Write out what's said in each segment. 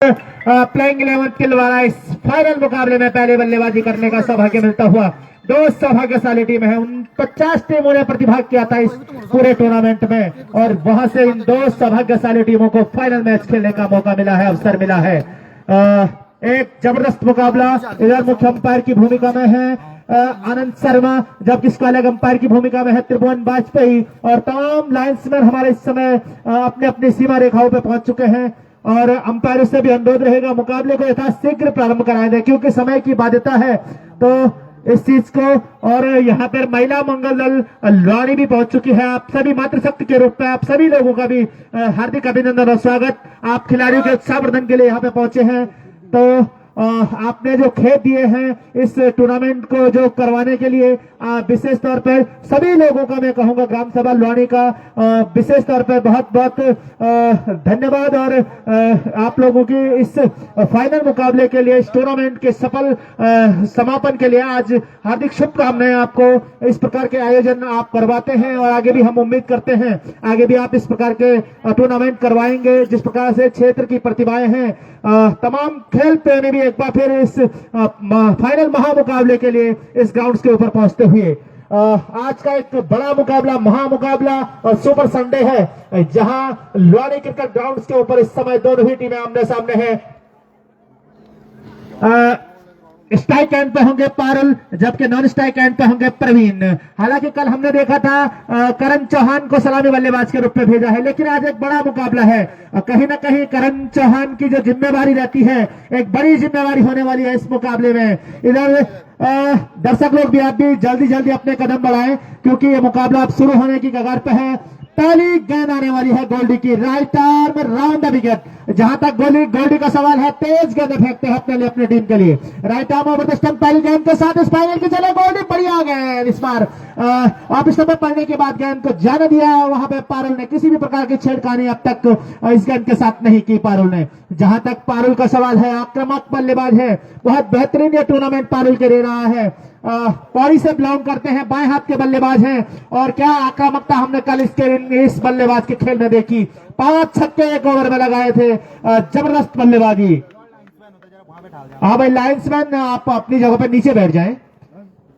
Playing 11 के द्वारा इस फाइनल मुकाबले में पहले बल्लेबाजी करने का सौभाग्य मिलता हुआ दो सौभाग्यशाली टीम है। उन 50 टीमों ने प्रतिभाग किया था इस पूरे टूर्नामेंट में और वहां से इन दो सौभाग्यशाली टीमों को फाइनल मैच खेलने का मौका मिला है, अवसर मिला है। एक जबरदस्त मुकाबला। इधर मुख्य अंपायर की भूमिका में है आनंद शर्मा, जबकि इसका अलग अंपायर की भूमिका में है त्रिभुवन वाजपेयी और तमाम लाइन्समैन हमारे इस समय अपने अपनी सीमा रेखाओं पर पहुंच चुके हैं और अंपायर से भी अनुरोध रहेगा मुकाबले को यथाशीघ्र प्रारंभ कराएं दें क्योंकि समय की बाध्यता है तो इस चीज को। और यहाँ पर महिला मंगल दल लुआनी भी पहुंच चुकी है। आप सभी मातृशक्ति के रूप में आप सभी लोगों का भी हार्दिक अभिनंदन और स्वागत। आप खिलाड़ियों के उत्साहवर्धन के लिए यहाँ पे पहुंचे हैं तो आपने जो खेत दिए हैं इस टूर्नामेंट को जो करवाने के लिए विशेष तौर पर सभी लोगों का मैं कहूंगा ग्राम सभा लुआनी का विशेष तौर पर बहुत बहुत धन्यवाद। और आप लोगों की इस फाइनल मुकाबले के लिए इस टूर्नामेंट के सफल समापन के लिए आज हार्दिक शुभकामनाएं। आपको इस प्रकार के आयोजन आप करवाते हैं और आगे भी हम उम्मीद करते हैं आगे भी आप इस प्रकार के टूर्नामेंट करवाएंगे। जिस प्रकार से क्षेत्र की प्रतिभाएं हैं तमाम खेल प्रेमी भी एक बार फिर इस फाइनल महामुकाबले के लिए इस ग्राउंड के ऊपर पहुंचते हुए आज का एक बड़ा मुकाबला महामुकाबला और सुपर संडे है जहां लुआनी क्रिकेट ग्राउंड के ऊपर इस समय दोनों ही टीमें आमने सामने हैं। स्ट्राइक एंड पे होंगे पारुल जबकि नॉन स्ट्राइक एंड पे होंगे प्रवीण। हालांकि कल हमने देखा था करण चौहान को सलामी बल्लेबाज के रूप में भेजा है लेकिन आज एक बड़ा मुकाबला है। कहीं ना कहीं करण चौहान की जो जिम्मेवारी रहती है एक बड़ी जिम्मेवारी होने वाली है इस मुकाबले में। इधर दर्शक लोग भी आप भी जल्दी जल्दी अपने कदम बढ़ाएं क्योंकि ये मुकाबला अब शुरू होने की कगार पे है। पहली गेंद आने वाली है गोल्डी की right arm round the wicket. जहां तक गोल्डी का सवाल है तेज गेंद फेंकते हैं अपनी टीम के लिए। Right arm over the stump पहली गेंद के साथ इस फाइनल की चले गोल्डी बढ़िया गेंद। इस बार ऑफ स्टंप में पड़ने के बाद गेंद को जाने दिया। वहां पे पारुल ने किसी भी प्रकार की छेड़खानी अब तक इस गेंद के साथ नहीं की पारुल ने। जहां तक पारुल का सवाल है आक्रामक बल्लेबाज है, बहुत बेहतरीन ये टूर्नामेंट पारुल के ले रहा है। पौड़ी से बिलोंग करते हैं, बाएं हाथ के बल्लेबाज हैं और क्या आक्रामकता हमने कल इस बल्लेबाज के खेल में देखी। 5 छक्के एक ओवर में लगाए थे, जबरदस्त बल्लेबाजी। हाँ भाई लाइन्समैन आप अपनी जगह पर नीचे बैठ जाएं,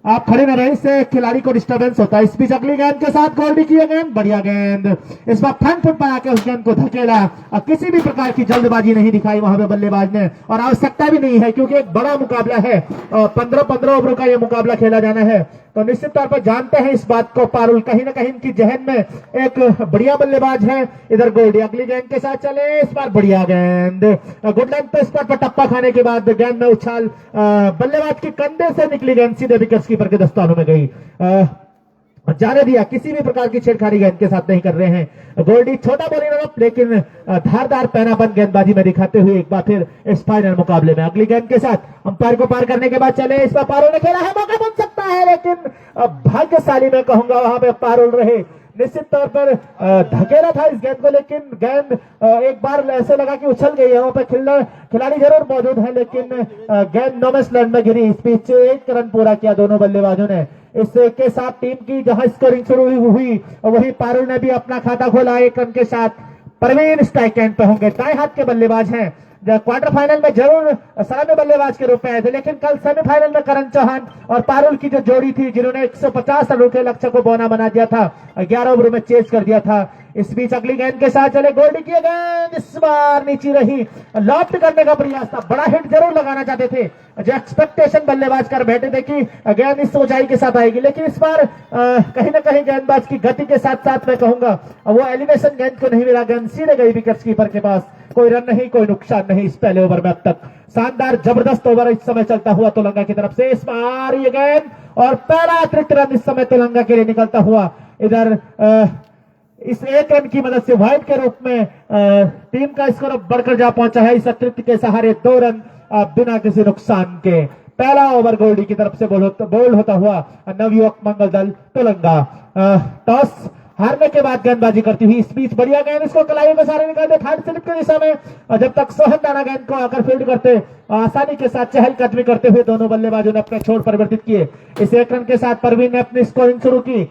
आप खड़े न रहे, इससे खिलाड़ी को डिस्टरबेंस होता है। इस बीच अगली गेंद के साथ गोल्डी की गेंद बढ़िया गेंद। इस बार फ्रंट फुट पर आकर उस गेंद को धकेला और किसी भी प्रकार की जल्दबाजी नहीं दिखाई वहां पे बल्लेबाज ने और आवश्यकता भी नहीं है क्योंकि एक बड़ा मुकाबला है। 15-15 ओवरों का यह मुकाबला खेला जाना है तो निश्चित तौर पर जानते हैं इस बात को पारुल कहीं ना कहीं इनकी जहन में एक बढ़िया बल्लेबाज है। इधर गोल्डी अगली गेंद के साथ चले, इस बार बढ़िया गेंद गुड लेंथ पे स्पॉट पर टप्पा खाने के बाद गेंद में उछाल बल्लेबाज के कंधे से निकली गेंद सीधे विकेट कीपर के दस्तानों में गई। जाने दिया, किसी भी प्रकार की छेड़खानी गेंद के साथ नहीं कर रहे हैं। गोल्डी छोटा बॉलिंग लेकिन धारदार पैनापन गेंदबाजी में दिखाते हुए एक बार फिर इस फाइनल मुकाबले में अगली गेंद के साथ अंपायर को पार करने के बाद चले। इस बार पारुल ने खेला है, मौका बन सकता है लेकिन भाग्यशाली मैं कहूंगा वहां पे पारुल रहे। निश्चित तौर पर धकेला था इस गेंद को लेकिन गेंद एक बार ऐसे लगा कि उछल गई है। वहां पर खिलाड़ी जरूर मौजूद है लेकिन गेंद नो मिस लैंड में गिरी। इस बीच 1 रन पूरा किया दोनों बल्लेबाजों ने। इसके साथ टीम की जहां स्कोरिंग शुरू हुई वही पारुल ने भी अपना खाता खोला 1 रन के साथ। प्रवीण स्ट्राइक एंड पे होंगे, दाएं हाथ के बल्लेबाज हैं, क्वार्टर फाइनल में जरूर सलामी बल्लेबाज के रूप में आए थे लेकिन कल सेमीफाइनल में करण चौहान और पारुल की जो जोड़ी थी जिन्होंने 150 रनों के लक्ष्य को बौना बना दिया था, 11 ओवरों में चेज कर दिया था। इस बीच अगली गेंद के साथ चले, गोल्डी की गेंद इस बार नीचे रही, लॉफ्ट करने का प्रयास था, बड़ा हिट जरूर लगाना चाहते थे, जो एक्सपेक्टेशन बल्लेबाज कर बैठे थे कि गेंद इस ऊंचाई के साथ आएगी लेकिन इस बार कहीं ना कहीं गेंदबाज की गति के साथ साथ मैं कहूंगा वो एलिवेशन गेंद को नहीं मिला, गेंद सीधे गई विकेट कीपर के पास। कोई रन नहीं, कोई नुकसान नहीं इस पहले ओवर में अब तक। शानदार जबरदस्त ओवर इस समय चलता हुआ तेलंगाना की तरफ से। इस बार ये गेंद और पहला अतिरिक्त रन इस समय तेलंगाना के लिए निकलता हुआ। इधर इस 1 रन की मदद से वाइड के रूप में टीम का स्कोर बढ़कर जा पहुंचा है। इस अतिरिक्त के सहारे 2 रन बिना किसी नुकसान के। पहला ओवर गोल्डी की तरफ से बोल्ड होता हुआ नवयुवक मंगल दल तेलंगाना। टॉस हारने के बाद गेंदबाजी करती हुई इस बीच बढ़िया गेंद, इसको कलाइयों में सारे निकालते थर्ड स्लिप की दिशा में और जब तक सोहन दाना गेंद को आकर फील्ड करते आसानी के साथ चहलकदमी करते हुए दोनों बल्लेबाजों ने अपने छोर परिवर्तित किए। इस 1 रन के साथ परवीन ने अपनी स्कोरिंग शुरू की।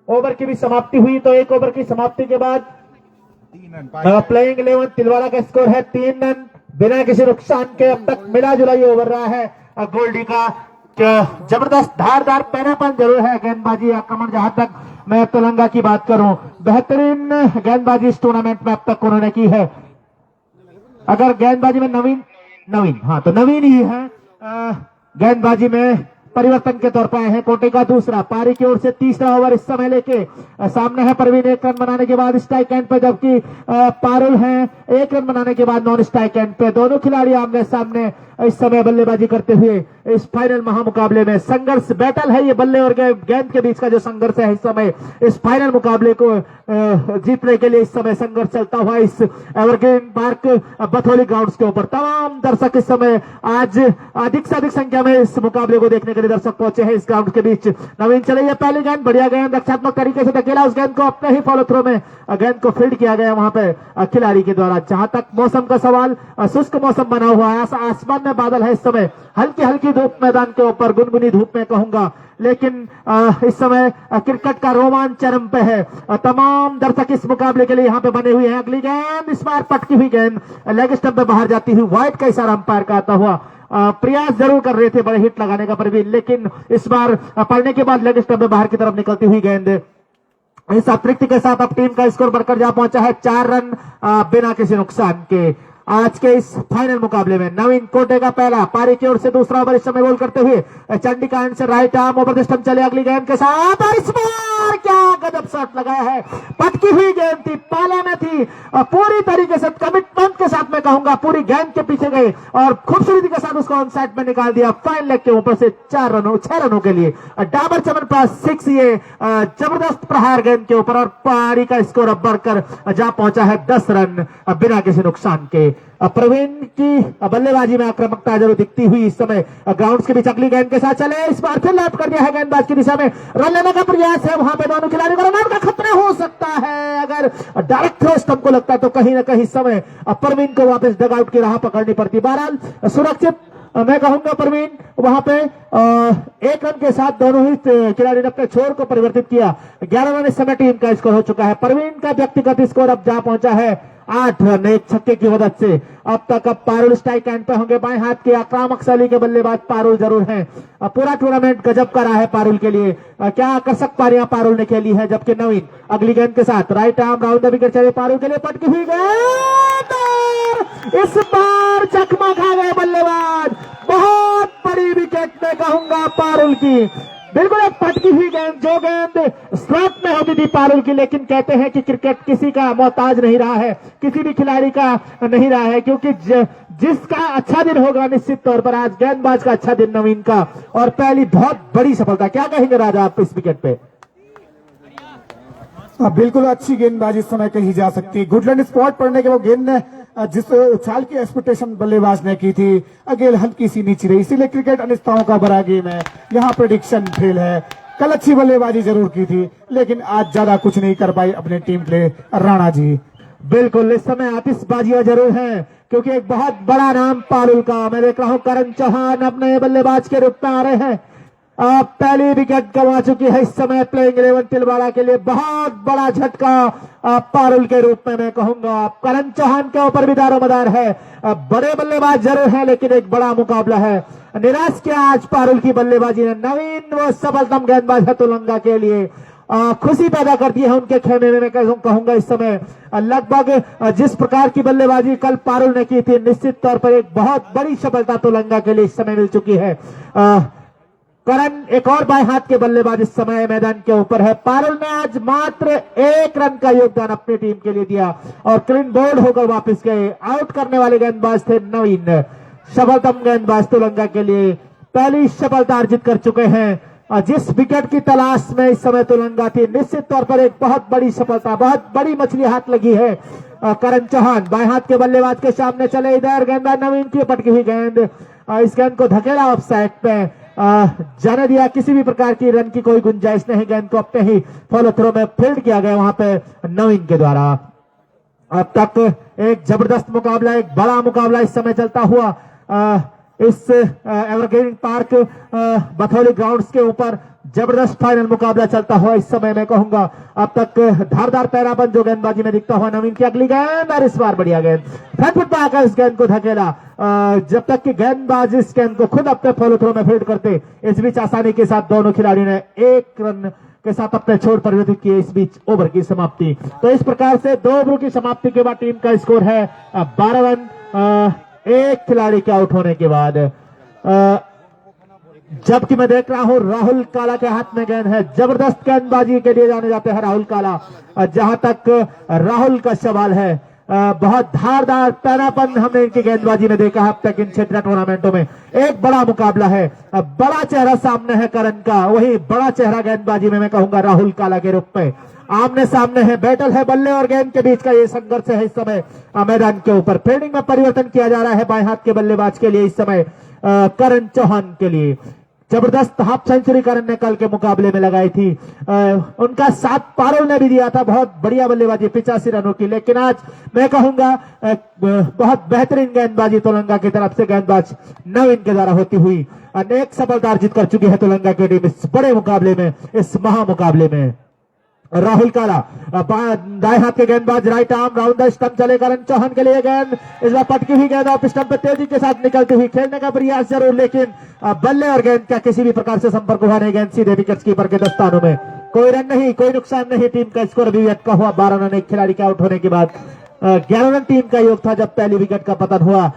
ओवर की भी समाप्ति हुई तो 1 ओवर की समाप्ति के बाद प्लेइंग 11 तिलवाड़ा का स्कोर है 3 रन बिना किसी नुकसान के। अब तक मिला जुला ये ओवर रहा है गोल्डी का। जबरदस्त धारदार पैनापन जरूर है गेंदबाजी आक्रमण। जहां तक मैं तेलंगा की बात करूं, बेहतरीन गेंदबाजी इस टूर्नामेंट में अब तक उन्होंने की है। अगर गेंदबाजी में नवीन हाँ तो नवीन ही है गेंदबाजी में परिवर्तन के तौर पर आए हैं। कोटे का दूसरा, पारी की ओर से तीसरा ओवर इस समय लेके सामने है परवीन 1 रन बनाने के बाद स्ट्राइक एंड पे, जबकि पारुल है 1 रन बनाने के बाद नॉन स्ट्राइक एंड पे। दोनों खिलाड़ी आमने सामने इस समय बल्लेबाजी करते हुए इस फाइनल महामुकाबले में संघर्ष बैटल है। ये बल्ले और गेंद के बीच का जो संघर्ष है इस समय इस फाइनल मुकाबले को जीतने के लिए इस समय संघर्ष चलता हुआ इस एवरग्रीन पार्क बथौली ग्राउंड्स के ऊपर। तमाम दर्शक इस समय आज अधिक से अधिक संख्या में इस मुकाबले को देखने के लिए दर्शक पहुंचे हैं इस ग्राउंड के बीच। नवीन चले, ये पहली गेंद बढ़िया गेंद रक्षात्मक तरीके से धकेला, उस गेंद को अपने ही फॉलो थ्रो में गेंद को फील्ड किया गया वहां पे खिलाड़ी के द्वारा। जहां तक मौसम का सवाल, शुष्क मौसम बना हुआ है, आसमान में बादल है इस समय, हल्की हल्की धूप मैदान के ऊपर, गुनगुनी धूप में कहूंगा, लेकिन इस समय क्रिकेट का रोमांच चरम पे है। तमाम दर्शक इस मुकाबले के लिए यहाँ पे बने हुए हैं। अगली गेंद इस बार पटकी हुई गेंद लेग स्टंप पे बाहर जाती हुई, वाइड का इशारा अंपायर का आता हुआ। प्रयास जरूर कर रहे थे बड़े हिट लगाने का परवीन, लेकिन इस बार पड़ने के बाद लेग स्टंप पे बाहर की तरफ निकलती हुई गेंद। इस अतिरिक्त के साथ अब टीम का स्कोर बढ़कर जा पहुंचा है 4 रन बिना किसी नुकसान के। आज के इस फाइनल मुकाबले में नवीन कोटे का पहला, पारी की ओर से दूसरा ओवर इस समय गोल करते हुए चंडी का एंड से right arm over the stump चले अगली गेंद के साथ, और इस बार क्या गजब शॉट लगाया है। पटकी हुई गेंद थी, पाले में थी, पूरी तरीके से कमिटमेंट के साथ मैं कहूंगा पूरी गेंद के पीछे गए और खूबसूरती के साथ उसको ऑन साइड में निकाल दिया फाइन लेग के ऊपर से 6 रनों के लिए। डाबर चमन पास 6, ये जबरदस्त प्रहार गेंद के ऊपर, और पारी का स्कोर अब बढ़कर जा पहुंचा है 10 रन बिना किसी नुकसान के। प्रवीण की बल्लेबाजी में आक्रामकता जरूर दिखती हुई इस समय ग्राउंड्स के बीच अगली गेंद के साथ चले, इस बार फिर लौट कर दिया है गेंदबाज की दिशा में, रन लेने का प्रयास है वहां पे दोनों खिलाड़ियों को, रन आउट का खतरा हो सकता है। अगर डायरेक्ट थ्रो स्टंप को लगता तो कहीं ना कहीं समय प्रवीण को वापस डग आउट की राह पकड़नी पड़ती। बहरहाल सुरक्षित मैं कहूंगा परवीन वहां पे 1 रन के साथ दोनों ही खिलाड़ी ने अपने छोर को परिवर्तित किया। 11 रन इस समय टीम का स्कोर हो चुका है। परवीन का व्यक्तिगत स्कोर अब जा पहुंचा है 8 रन, एक छक्के की मदद से। अब तक अब पारुल स्ट्राइक एंड पे होंगे। बाएं हाथ के आक्रामक शैली के बल्लेबाज पारुल जरूर हैं। पूरा टूर्नामेंट गजब का रहा है पारुल के लिए, क्या आकर्षक पारियां पारुल ने खेली है। जबकि नवीन अगली गेंद के साथ right arm round the wicket चले पारुल के लिए, पटकी हुई गेंद, इस बार चकमा खा गए बल्लेबाज। बहुत बड़ी विकेट में कहूंगा पारुल की, बिल्कुल एक पटकी हुई गेंद, जो गेंद स्लॉट में होती थी पारुल की। लेकिन कहते हैं कि क्रिकेट किसी का मोहताज नहीं रहा है, किसी भी खिलाड़ी का नहीं रहा है, क्योंकि जिसका अच्छा दिन होगा निश्चित तौर पर आज गेंदबाज का अच्छा दिन नवीन का, और पहली बहुत बड़ी सफलता। क्या कहेंगे राजा आप इस विकेट पे? बिल्कुल अच्छी गेंदबाजी इस समय कही जा सकती है। गुडलैंड स्पॉट पड़ने के वो गेंद ने जिस उछाल की एक्सपेक्टेशन बल्लेबाज ने की थी, गेंद हल्की सी नीचे रही, इसीलिए क्रिकेट अनिश्चितताओं का बड़ा गेम है। यहाँ प्रेडिक्शन फेल है। कल अच्छी बल्लेबाजी जरूर की थी, लेकिन आज ज्यादा कुछ नहीं कर पाई अपने टीम प्ले राणा जी। बिल्कुल इस समय आतिशबाजियां जरूर हैं, क्योंकि एक बहुत बड़ा नाम पारुल का मैं देख रहा हूं करण चौहान अपने बल्लेबाज के रूप में आ रहे हैं। पहली विकेट गंवा चुकी है इस समय प्लेइंग 11 तिलवाड़ा के लिए। बहुत बड़ा झटका पारुल के रूप में मैं कहूंगा। करण चौहान के ऊपर भी दारोमदार है। बड़े बल्लेबाज जरूर है, लेकिन एक बड़ा मुकाबला है। निराश किया आज पारुल की बल्लेबाजी ने। नवीन वो सफलतम गेंदबाज है तेलंगा के लिए, खुशी पैदा करती है उनके खेमे में मैं कहूंगा इस समय। लगभग जिस प्रकार की बल्लेबाजी कल पारुल ने की थी, निश्चित तौर पर एक बहुत बड़ी सफलता तेलंगा के लिए इस समय मिल चुकी है। करण एक और बाएं हाथ के बल्लेबाज इस समय मैदान के ऊपर है। पारुल ने आज मात्र 1 रन का योगदान अपनी टीम के लिए दिया और क्लीन बोल्ड होकर वापस गए। आउट करने वाले गेंदबाज थे नवीन। सफलतम गेंदबाज तेलंगा के लिए पहली सफलता अर्जित कर चुके हैं। जिस विकेट की तलाश में इस समय तेलंगा थी, निश्चित तौर पर एक बहुत बड़ी सफलता, बहुत बड़ी मछली हाथ लगी है। करण चौहान बाएं हाथ के बल्लेबाज के सामने चले, इधर गेंदबाज नवीन की पटकी हुई गेंद, इस गेंद को धकेला ऑफ साइड पे जाने दिया। किसी भी प्रकार की रन की कोई गुंजाइश नहीं। गेंद को अपने ही फॉलो थ्रो में फील्ड किया गया वहां पे नवीन के द्वारा। अब तक एक जबरदस्त मुकाबला, एक बड़ा मुकाबला इस समय चलता हुआ इस एवरग्रीन पार्क बथौली ग्राउंड्स के ऊपर। जबरदस्त फाइनल मुकाबला चलता हुआ इस समय मैं कहूंगा। अब तक धारदार पैरापन जो गेंदबाजी में दिखता हुआ नवीन की अगली गेंद और इस बार बढ़िया गेंद फ्रंट फुट पर आकर इस गेंद को धकेला। जब तक कि गेंदबाज इस गेंद को खुद अपने फॉलो थ्रो में फील्ड करते, इस बीच आसानी के साथ दोनों खिलाड़ियों ने एक रन के साथ अपने छोर परिवर्तित किए। इस बीच ओवर की समाप्ति। तो इस प्रकार से 2 ओवरों की समाप्ति के बाद टीम का स्कोर है 12 रन एक खिलाड़ी के आउट होने के बाद। जबकि मैं देख रहा हूं राहुल काला के हाथ में गेंद है। जबरदस्त गेंदबाजी के लिए जाने जाते हैं राहुल काला। जहां तक राहुल का सवाल है, बहुत धारदार पैरापन हमने इनकी गेंदबाजी में देखा अब तक इन क्षेत्रीय टूर्नामेंटों में। एक बड़ा मुकाबला है, बड़ा चेहरा सामने है करण का, वही बड़ा चेहरा गेंदबाजी में मैं कहूंगा राहुल काला के रूप में। आमने सामने है, बैटल है, बल्ले और गेंद के बीच का ये संघर्ष है इस समय मैदान के ऊपर। फील्डिंग में परिवर्तन किया जा रहा है बाएं हाथ के बल्लेबाज के लिए इस समय करण चौहान के लिए। जबरदस्त हाफ सेंचुरी करण ने कल के मुकाबले में लगाई थी। उनका साथ पारुल ने भी दिया था, बहुत बढ़िया बल्लेबाजी 85 रनों की। लेकिन आज मैं कहूंगा बहुत बेहतरीन गेंदबाजी तेलंगाना की तरफ से गेंदबाज नवीन के द्वारा होती हुई अनेक सफलता अर्जित कर चुकी है तेलंगाना की टीम इस बड़े मुकाबले में, इस महामुकाबले में। राहुल काला दाएं हाथ के गेंदबाज right arm round the stump चले करण चौहान के लिए गेंद। इस बार पटकी हुई गेंद ऑफ स्टंप पे तेजी के साथ निकलती हुई, खेलने का प्रयास जरूर, लेकिन बल्ले और गेंद का किसी भी प्रकार से संपर्क हुआ नहीं। गेंद सीधे विकेट कीपर के दस्तानों में। कोई रन नहीं, कोई नुकसान नहीं। टीम का स्कोर अभी अटका हुआ 12 रन एक खिलाड़ी के आउट होने के बाद। 11 रन टीम का योग था जब पहली विकेट का पतन हुआ।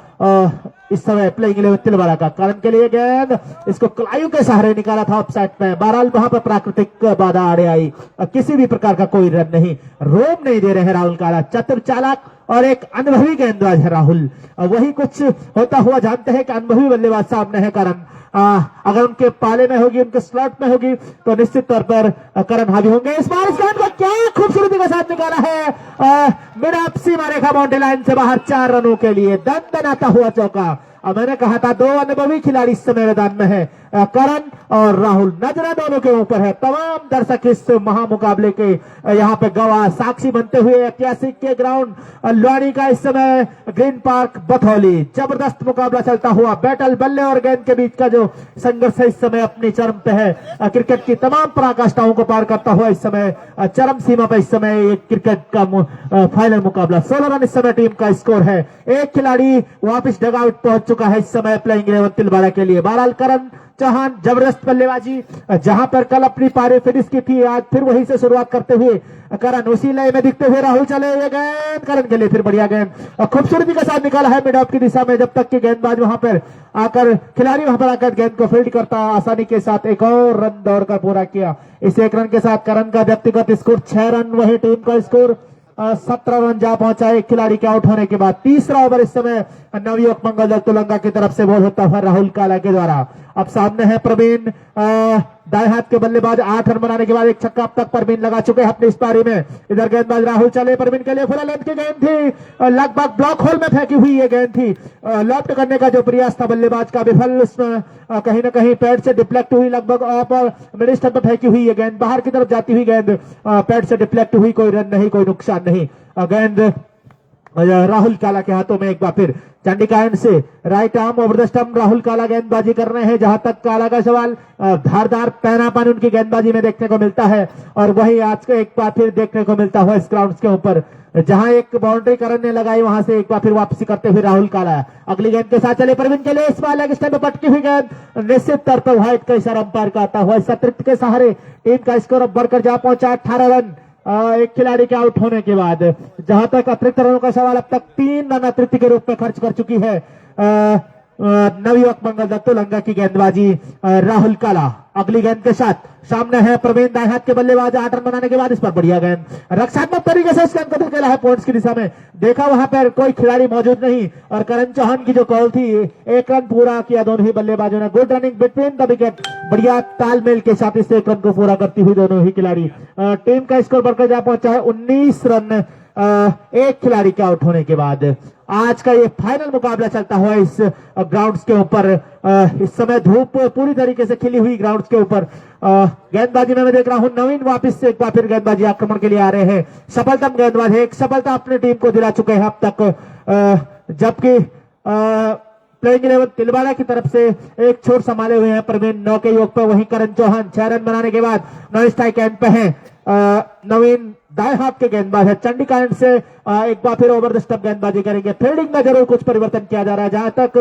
इस समय प्लेइंग 11 तिलवाड़ा का करण के लिए गेंद, इसको कलायु के सहारे निकाला था ऑफसाइड में। बहरहाल वहां पर प्राकृतिक बाधा आड़े आई, किसी भी प्रकार का कोई रन नहीं। रोम नहीं दे रहे हैं राहुल काला। चतुर चालाक और एक अनुभवी गेंदबाज है राहुल। वही कुछ होता हुआ जानते हैं कि अनुभवी बल्लेबाज सामने है करण। अगर उनके पाले में होगी, उनके स्लॉट में होगी तो निश्चित तौर पर करण हावी होंगे। इस बार इस गेंद को क्या खूबसूरती के साथ निकाला है mid of Seema Rekha boundary line से बाहर 4 रनों के लिए दनदनाता हुआ चौका। अब मैंने कहा था 2 अनुभवी खिलाड़ी इस समय मैदान में है, करण और राहुल। नजरें दोनों के ऊपर है। तमाम दर्शक इस महामुकाबले के यहाँ पे गवाह साक्षी बनते हुए ऐतिहासिक के ग्राउंड लुआनी का इस समय ग्रीन पार्क बथौली। जबरदस्त मुकाबला चलता हुआ, बैटल बल्ले और गेंद के बीच का जो संघर्ष है इस समय अपनी चरम पे है। क्रिकेट की तमाम पराकाष्ठाओं को पार करता हुआ इस समय चरम सीमा पर इस समय एक क्रिकेट का फाइनल मुकाबला। 16 रन इस समय टीम का स्कोर है। एक खिलाड़ी वापिस डगआउट पहुंच चुका है इस समय प्लेइंग 11 तिलवाड़ा के लिए। बहरहाल करण चौहान जबरदस्त बल्लेबाजी, जहां पर कल अपनी पारी फिनिश की थी, आज फिर वहीं से शुरुआत करते हुए करण उसी लय में दिखते हुए राहुल चले। ये गेंद करण के लिए फिर बढ़िया गेंद खूबसूरती के साथ निकाला है मिड ऑफ की दिशा में। जब तक कि गेंदबाज वहां पर आकर खिलाड़ी वहां पर आकर गेंद को फील्ड करता, आसानी के साथ एक और रन दौड़कर पूरा किया। इस 1 रन के साथ करण का व्यक्तिगत स्कोर 6 रन, वही टीम का स्कोर 17 रन जा पहुंचा एक खिलाड़ी के आउट होने के बाद। तीसरा ओवर इस समय नवयुवक मंगल दल तेलंगाना की तरफ से बॉल होता हुआ राहुल काला के द्वारा। अब सामने है प्रवीण, दाएं हाथ के बल्लेबाज। 8 रन बनाने के बाद एक छक्का अब तक प्रवीण लगा चुके हैं अपनी इस पारी में। इधर गेंदबाज राहुल चले, प्रवीण के लिए फुल लेंथ की गेंद थी, लगभग ब्लॉक होल में फेंकी हुई ये गेंद थी। लॉफ्ट करने का जो प्रयास था बल्लेबाज का विफल, उसमें कहीं ना कहीं पैड से डिफ्लेक्ट हुई, लगभग ऑफ और मिड स्टंप पर फेंकी हुई ये गेंद, बाहर की तरफ जाती हुई गेंद पैड से डिफ्लेक्ट हुई। कोई रन नहीं, कोई नुकसान नहीं। गेंद राहुल काला के हाथों में एक बार फिर। चंडिका एंड से right arm over the stump Rahul काला गेंदबाजी कर रहे हैं। जहां तक काला का सवाल, धारदार पैनापन उनकी गेंदबाजी में देखने को मिलता है। और वही आज का एक बार फिर देखने को मिलता हुआ इस ग्राउंड के ऊपर, जहां एक बाउंड्री करण ने लगाई, वहां से एक बार फिर वापसी करते हुए राहुल काला अगली गेंद के साथ चले। प्रवीण के लिए इस बार लेग स्टंप पर पटकी हुई गेंद, निश्चित तौर पर व्हाइट का इशारा अंपायर का आता हुआ। इस अतिरिक्त के सहारे टीम का स्कोर अब बढ़कर जा पहुंचा 18 रन एक खिलाड़ी के आउट होने के बाद। जहां तक अतिरिक्त रनों का सवाल, अब तक 3 रन अतिरिक्त के रूप में खर्च कर चुकी है नवयुवक मंगल दल तेलंगाना की गेंदबाजी राहुल काला। अगली गेंद के साथ सामने है प्रवीण, दाएं हाथ के बल्लेबाज। 8 रन बनाने के बाद इस पर बढ़िया गेंद रक्षात्मक तरीके से इस गेंद को धकेला है पॉइंट्स की दिशा में। देखा वहां पर कोई खिलाड़ी मौजूद नहीं और करण चौहान की जो कॉल थी, 1 रन पूरा किया दोनों ही बल्लेबाजों ने। Good running between the wicket, बढ़िया तालमेल के साथ इस 1 रन को पूरा करती हुई दोनों ही खिलाड़ी। टीम का स्कोर बढ़कर जा पहुंचा है 19 रन एक खिलाड़ी के आउट होने के बाद। आज का ये फाइनल मुकाबला चलता हुआ इस ग्राउंड्स के ऊपर। इस समय धूप पूरी तरीके से खिली हुई ग्राउंड्स के ऊपर। गेंदबाजी में मैं देख रहा हूं नवीन वापस से एक बार फिर गेंदबाजी आक्रमण के लिए आ रहे हैं। सफलतम गेंदबाज है, एक सफलता अपनी टीम को दिला चुके हैं अब तक। जबकि प्लेइंग 11 तिलवाड़ा की तरफ से एक छोर संभाले हुए हैं प्रवीण 9 के योग पर। वहीं करण चौहान 6 रन बनाने के बाद नॉन स्ट्राइक एंड पे है। नवीन दाएं हाथ के गेंदबाज है। चंडीगढ़ से एक बार फिर ओवर द स्टंप गेंदबाजी करेंगे। फील्डिंग में जरूर कुछ परिवर्तन किया जा रहा है। जहां तक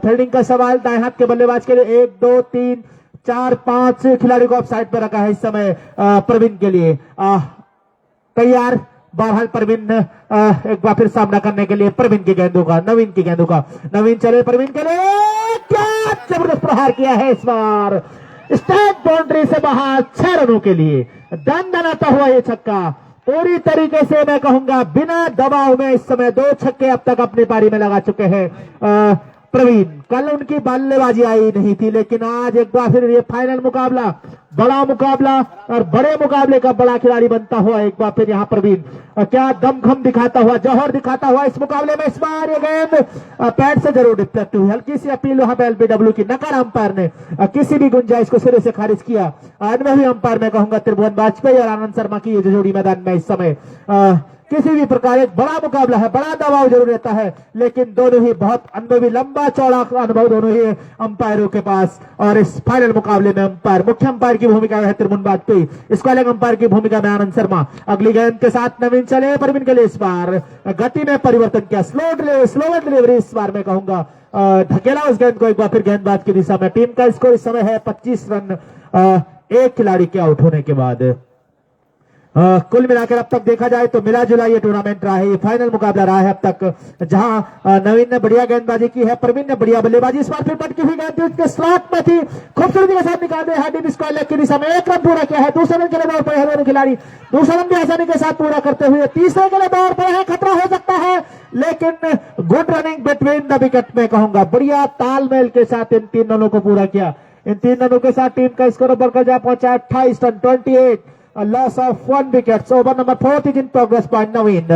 फील्डिंग का सवाल, दाएं हाथ के बल्लेबाज के लिए 1 2 3 4 5 खिलाड़ी को ऑफ साइड पर रखा है इस समय प्रवीण के लिए। तैयार बहरहाल प्रवीण एक बार फिर सामना करने के लिए प्रवीण की गेंदों का, नवीन की गेंदों का। नवीन चले प्रवीण के लिए, क्या जबरदस्त प्रहार किया है इस बार, स्ट्राइक बाउंड्री से बाहर 6 रनों के लिए दंदनाता हुआ ये छक्का। पूरी तरीके से मैं कहूंगा बिना दबाव में इस समय 2 छक्के अब तक अपनी पारी में लगा चुके हैं प्रवीण। कल उनकी बल्लेबाजी आई नहीं थी, लेकिन आज एक बार फिर ये फाइनल मुकाबला, बड़ा मुकाबला और बड़े मुकाबले का बड़ा खिलाड़ी बनता हुआ एक बार फिर यहाँ प्रवीण क्या दमखम दिखाता हुआ, जौहर दिखाता हुआ इस मुकाबले में। इस बार ये गेंद पैड से जरूर डिफ्लेक्ट हुई। हल्की सी अपील वहां पे एलबीडब्ल्यू की, नकार अंपायर ने किसी भी गुंजाइश को सिरे से खारिज किया। अनुभवी अंपायर मैं कहूंगा त्रिभुवन वाजपेयी और आनंद शर्मा की ये जोड़ी मैदान में इस समय किसी भी प्रकार एक बड़ा मुकाबला है, बड़ा दबाव जरूर रहता है, लेकिन दोनों ही बहुत अनुभवी, लंबा चौड़ा अनुभव दोनों ही अंपायरों के पास। और इस फाइनल मुकाबले में अंपायर, मुख्य अंपायर की भूमिका है त्रिभुवन वाजपेयी, स्क्वालिंग अंपायर की भूमिका में आनंद शर्मा। अगली गेंद के साथ नवीन चले प्रवीण के लिए। इस बार गति में परिवर्तन किया, स्लो डिलीवरी इस बार मैं कहूंगा ढकेला उस गेंद को एक बार फिर गेंदबाज की दिशा में। टीम का स्कोर इस समय है 25 रन एक खिलाड़ी के आउट होने के बाद। कुल मिलाकर अब तक देखा जाए तो मिला जुला ये टूर्नामेंट रहा है, ये फाइनल मुकाबला रहा है अब तक, जहां नवीन ने बढ़िया गेंदबाजी की है, प्रवीण ने बढ़िया बल्लेबाजी। इस बार फिर पटकी हुई गेंद उसके स्लॉट में थी, खूबसूरती के साथ निकाल दिया है डीप स्क्वायर लेग की दिशा में। 1 रन पूरा किया है। दूसरे रन के लिए दौड़ पड़े हैं दोनों खिलाड़ी, दूसरा रन भी आसानी के साथ पूरा करते हुए तीसरे के लिए दौड़ पड़े हैं। खतरा हो सकता है, लेकिन good running between the wicket में कहूंगा, बढ़िया तालमेल के साथ इन 3 रनों को पूरा किया। इन 3 रनों के साथ टीम का स्कोर बढ़कर जा पहुंचा 28 run 28, loss of 1 wicket. Over number 4 is in progress by Naveen.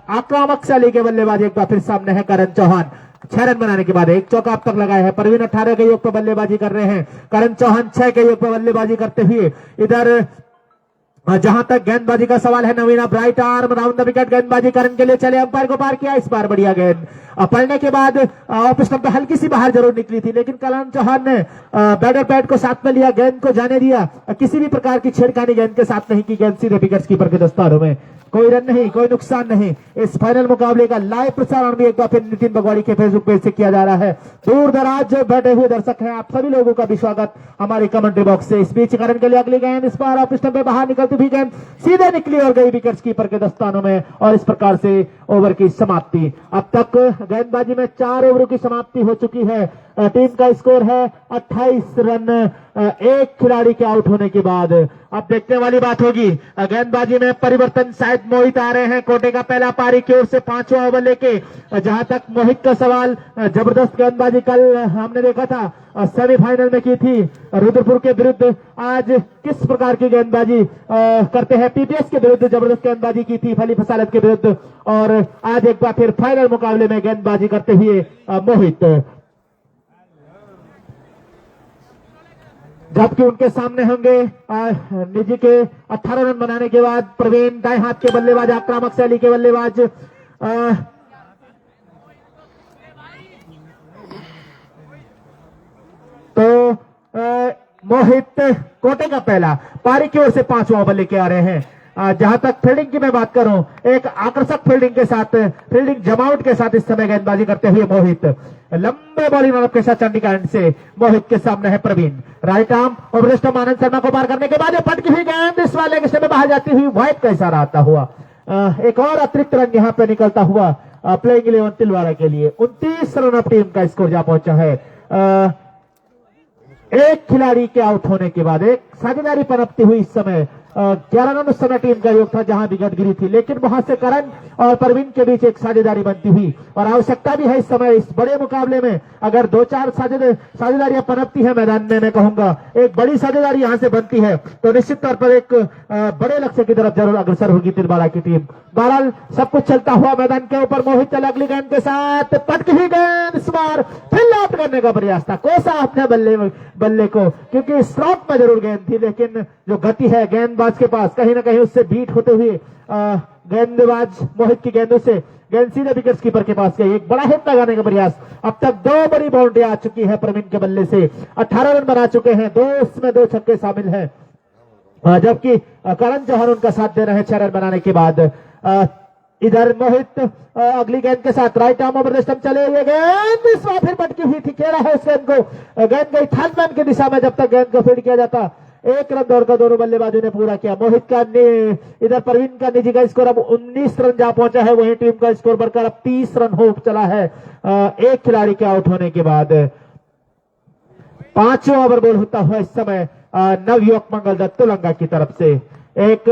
आक्रामक शैली के बल्लेबाज एक बार फिर सामने है करण चौहान। 6 रन बनाने के बाद 1 चौका अब तक लगाया है। प्रवीण 18 के योग पर बल्लेबाजी कर रहे हैं, करण चौहान 6 के योग पर बल्लेबाजी करते हुए। इधर जहां तक गेंदबाजी का सवाल है, Naveen right arm round the wicket गेंदबाजी करने के लिए चले, अंपायर को पार किया। इस बार बढ़िया गेंद पड़ने के बाद ऑफ स्टंप पे हल्की सी बाहर जरूर निकली थी, लेकिन करण चौहान ने बैटर पैड को साथ में लिया, गेंद को जाने दिया, किसी भी प्रकार की छेड़खानी गेंद के साथ नहीं की। गेंद सीधे विकेट कीपर के दस्तारों में, कोई रन नहीं, कोई नुकसान नहीं। इस फाइनल मुकाबले का लाइव प्रसारण भी एक बार फिर नितिन बगवाड़ी के फेसबुक पेज से किया जा रहा है। दूर दराज बैठे हुए दर्शक हैं, आप सभी लोगों का भी स्वागत हमारे कमेंट्री बॉक्स से। इस बीच करण के लिए अगली गेंद, इस बार ऑफ स्टंप पे बाहर निकलती हुई गेंद सीधे निकली और गई विकेट कीपर के दस्तानों में, और इस प्रकार से ओवर की समाप्ति। अब तक गेंदबाजी में 4 ओवरों की समाप्ति हो चुकी है। टीम का स्कोर है 28 रन एक खिलाड़ी के आउट होने के बाद। अब देखने वाली बात होगी गेंदबाजी में परिवर्तन, शायद मोहित आ रहे हैं कोटे का पहला पारी की ओर से 5वां ओवर लेके। जहां तक मोहित का सवाल, जबरदस्त गेंदबाजी कल हमने देखा था, सेमीफाइनल में की थी रुद्रपुर के विरुद्ध। आज किस प्रकार की गेंदबाजी करते हैं, पीपीएस के विरुद्ध जबरदस्त गेंदबाजी की थी, फली फसालत के विरुद्ध, और आज एक बार फिर फाइनल मुकाबले में गेंदबाजी करते हुए मोहित। जबकि उनके सामने होंगे निजी के 18 रन बनाने के बाद प्रवीण, दाएं हाथ के बल्लेबाज, आक्रामक शैली के बल्लेबाज मोहित कोटे का पहला पारी की ओर से 5वां ओवर लेके आ रहे हैं। जहां तक फील्डिंग की मैं बात करूं, एक आकर्षक फील्डिंग के साथ, फील्डिंग जमावट के साथ इस समय गेंदबाजी करते हुए मोहित। लंबे बॉलिंग लाइनअप के साथ चंडीगढ़ से मोहित के सामने है Praveen. Right arm over stump Anand Sharma को पार करने के बाद पटकी हुई गेंद इस वाले के में बाहर जाती हुई वाइड का इशारा आता हुआ। एक और अतिरिक्त रन यहां पे निकलता हुआ प्लेइंग 11 तिलवाड़ा के लिए। 29 रन ऑफ टीम का स्कोर जा पहुंचा है। एक खिलाड़ी के आउट होने के बाद एक साझेदारी पनपती हुई इस समय 11 रन उस समय टीम का योग था जहां विकेट गिरी थी, लेकिन वहां से करण और प्रवीण के बीच एक साझेदारी बनती हुई, और आवश्यकता भी है इस समय इस बड़े मुकाबले में। अगर 2-4 साझेदारियां पनपती है मैदान में, मैं कहूंगा एक बड़ी साझेदारी यहां से बनती है तो निश्चित तौर पर एक बड़े लक्ष्य की तरफ जरूर अग्रसर होगी तिलवाड़ा की टीम। बहरहाल सब कुछ चलता हुआ मैदान के ऊपर मोहित चला अगली गेंद के साथ, पटकी हुई गेंद इस बार फिर आउट करने का प्रयास था, कोसा अपने बल्ले को, क्योंकि स्लॉट में जरूर गेंद थी, लेकिन जो गति है गेंदबाज के पास कहीं ना कहीं उससे बीट होते हुए गेंदबाज मोहित की गेंदों से गेंद सीधे विकेट कीपर के पास गई। एक बड़ा हिट लगाने का प्रयास अब तक 2 बड़ी बाउंड्री आ चुकी है प्रवीण के बल्ले से। 18 रन बना चुके हैं, 2 उसमें 2 छक्के शामिल हैं, जबकि करण चौहान उनका साथ दे रहे हैं 6 रन बनाने के बाद। इधर मोहित अगली गेंद के साथ right arm over the stump चले हुए, गेंद इस बार फिर पटकी हुई थी, खेला है उस गेंद को, गेंद गई थर्ड मैन की दिशा में, जब तक गेंद को फील्ड किया जाता 1 रन दौड़कर दोनों बल्लेबाजों ने पूरा किया। मोहित का इधर प्रवीण का निजी का स्कोर अब 19 रन जा पहुंचा है, वही टीम का स्कोर बढ़कर अब 30 रन हो चला है एक खिलाड़ी के आउट होने के बाद। 5वां ओवर बॉल होता हुआ इस समय नवयुवक मंगल दत्त तुलंगा की तरफ से। एक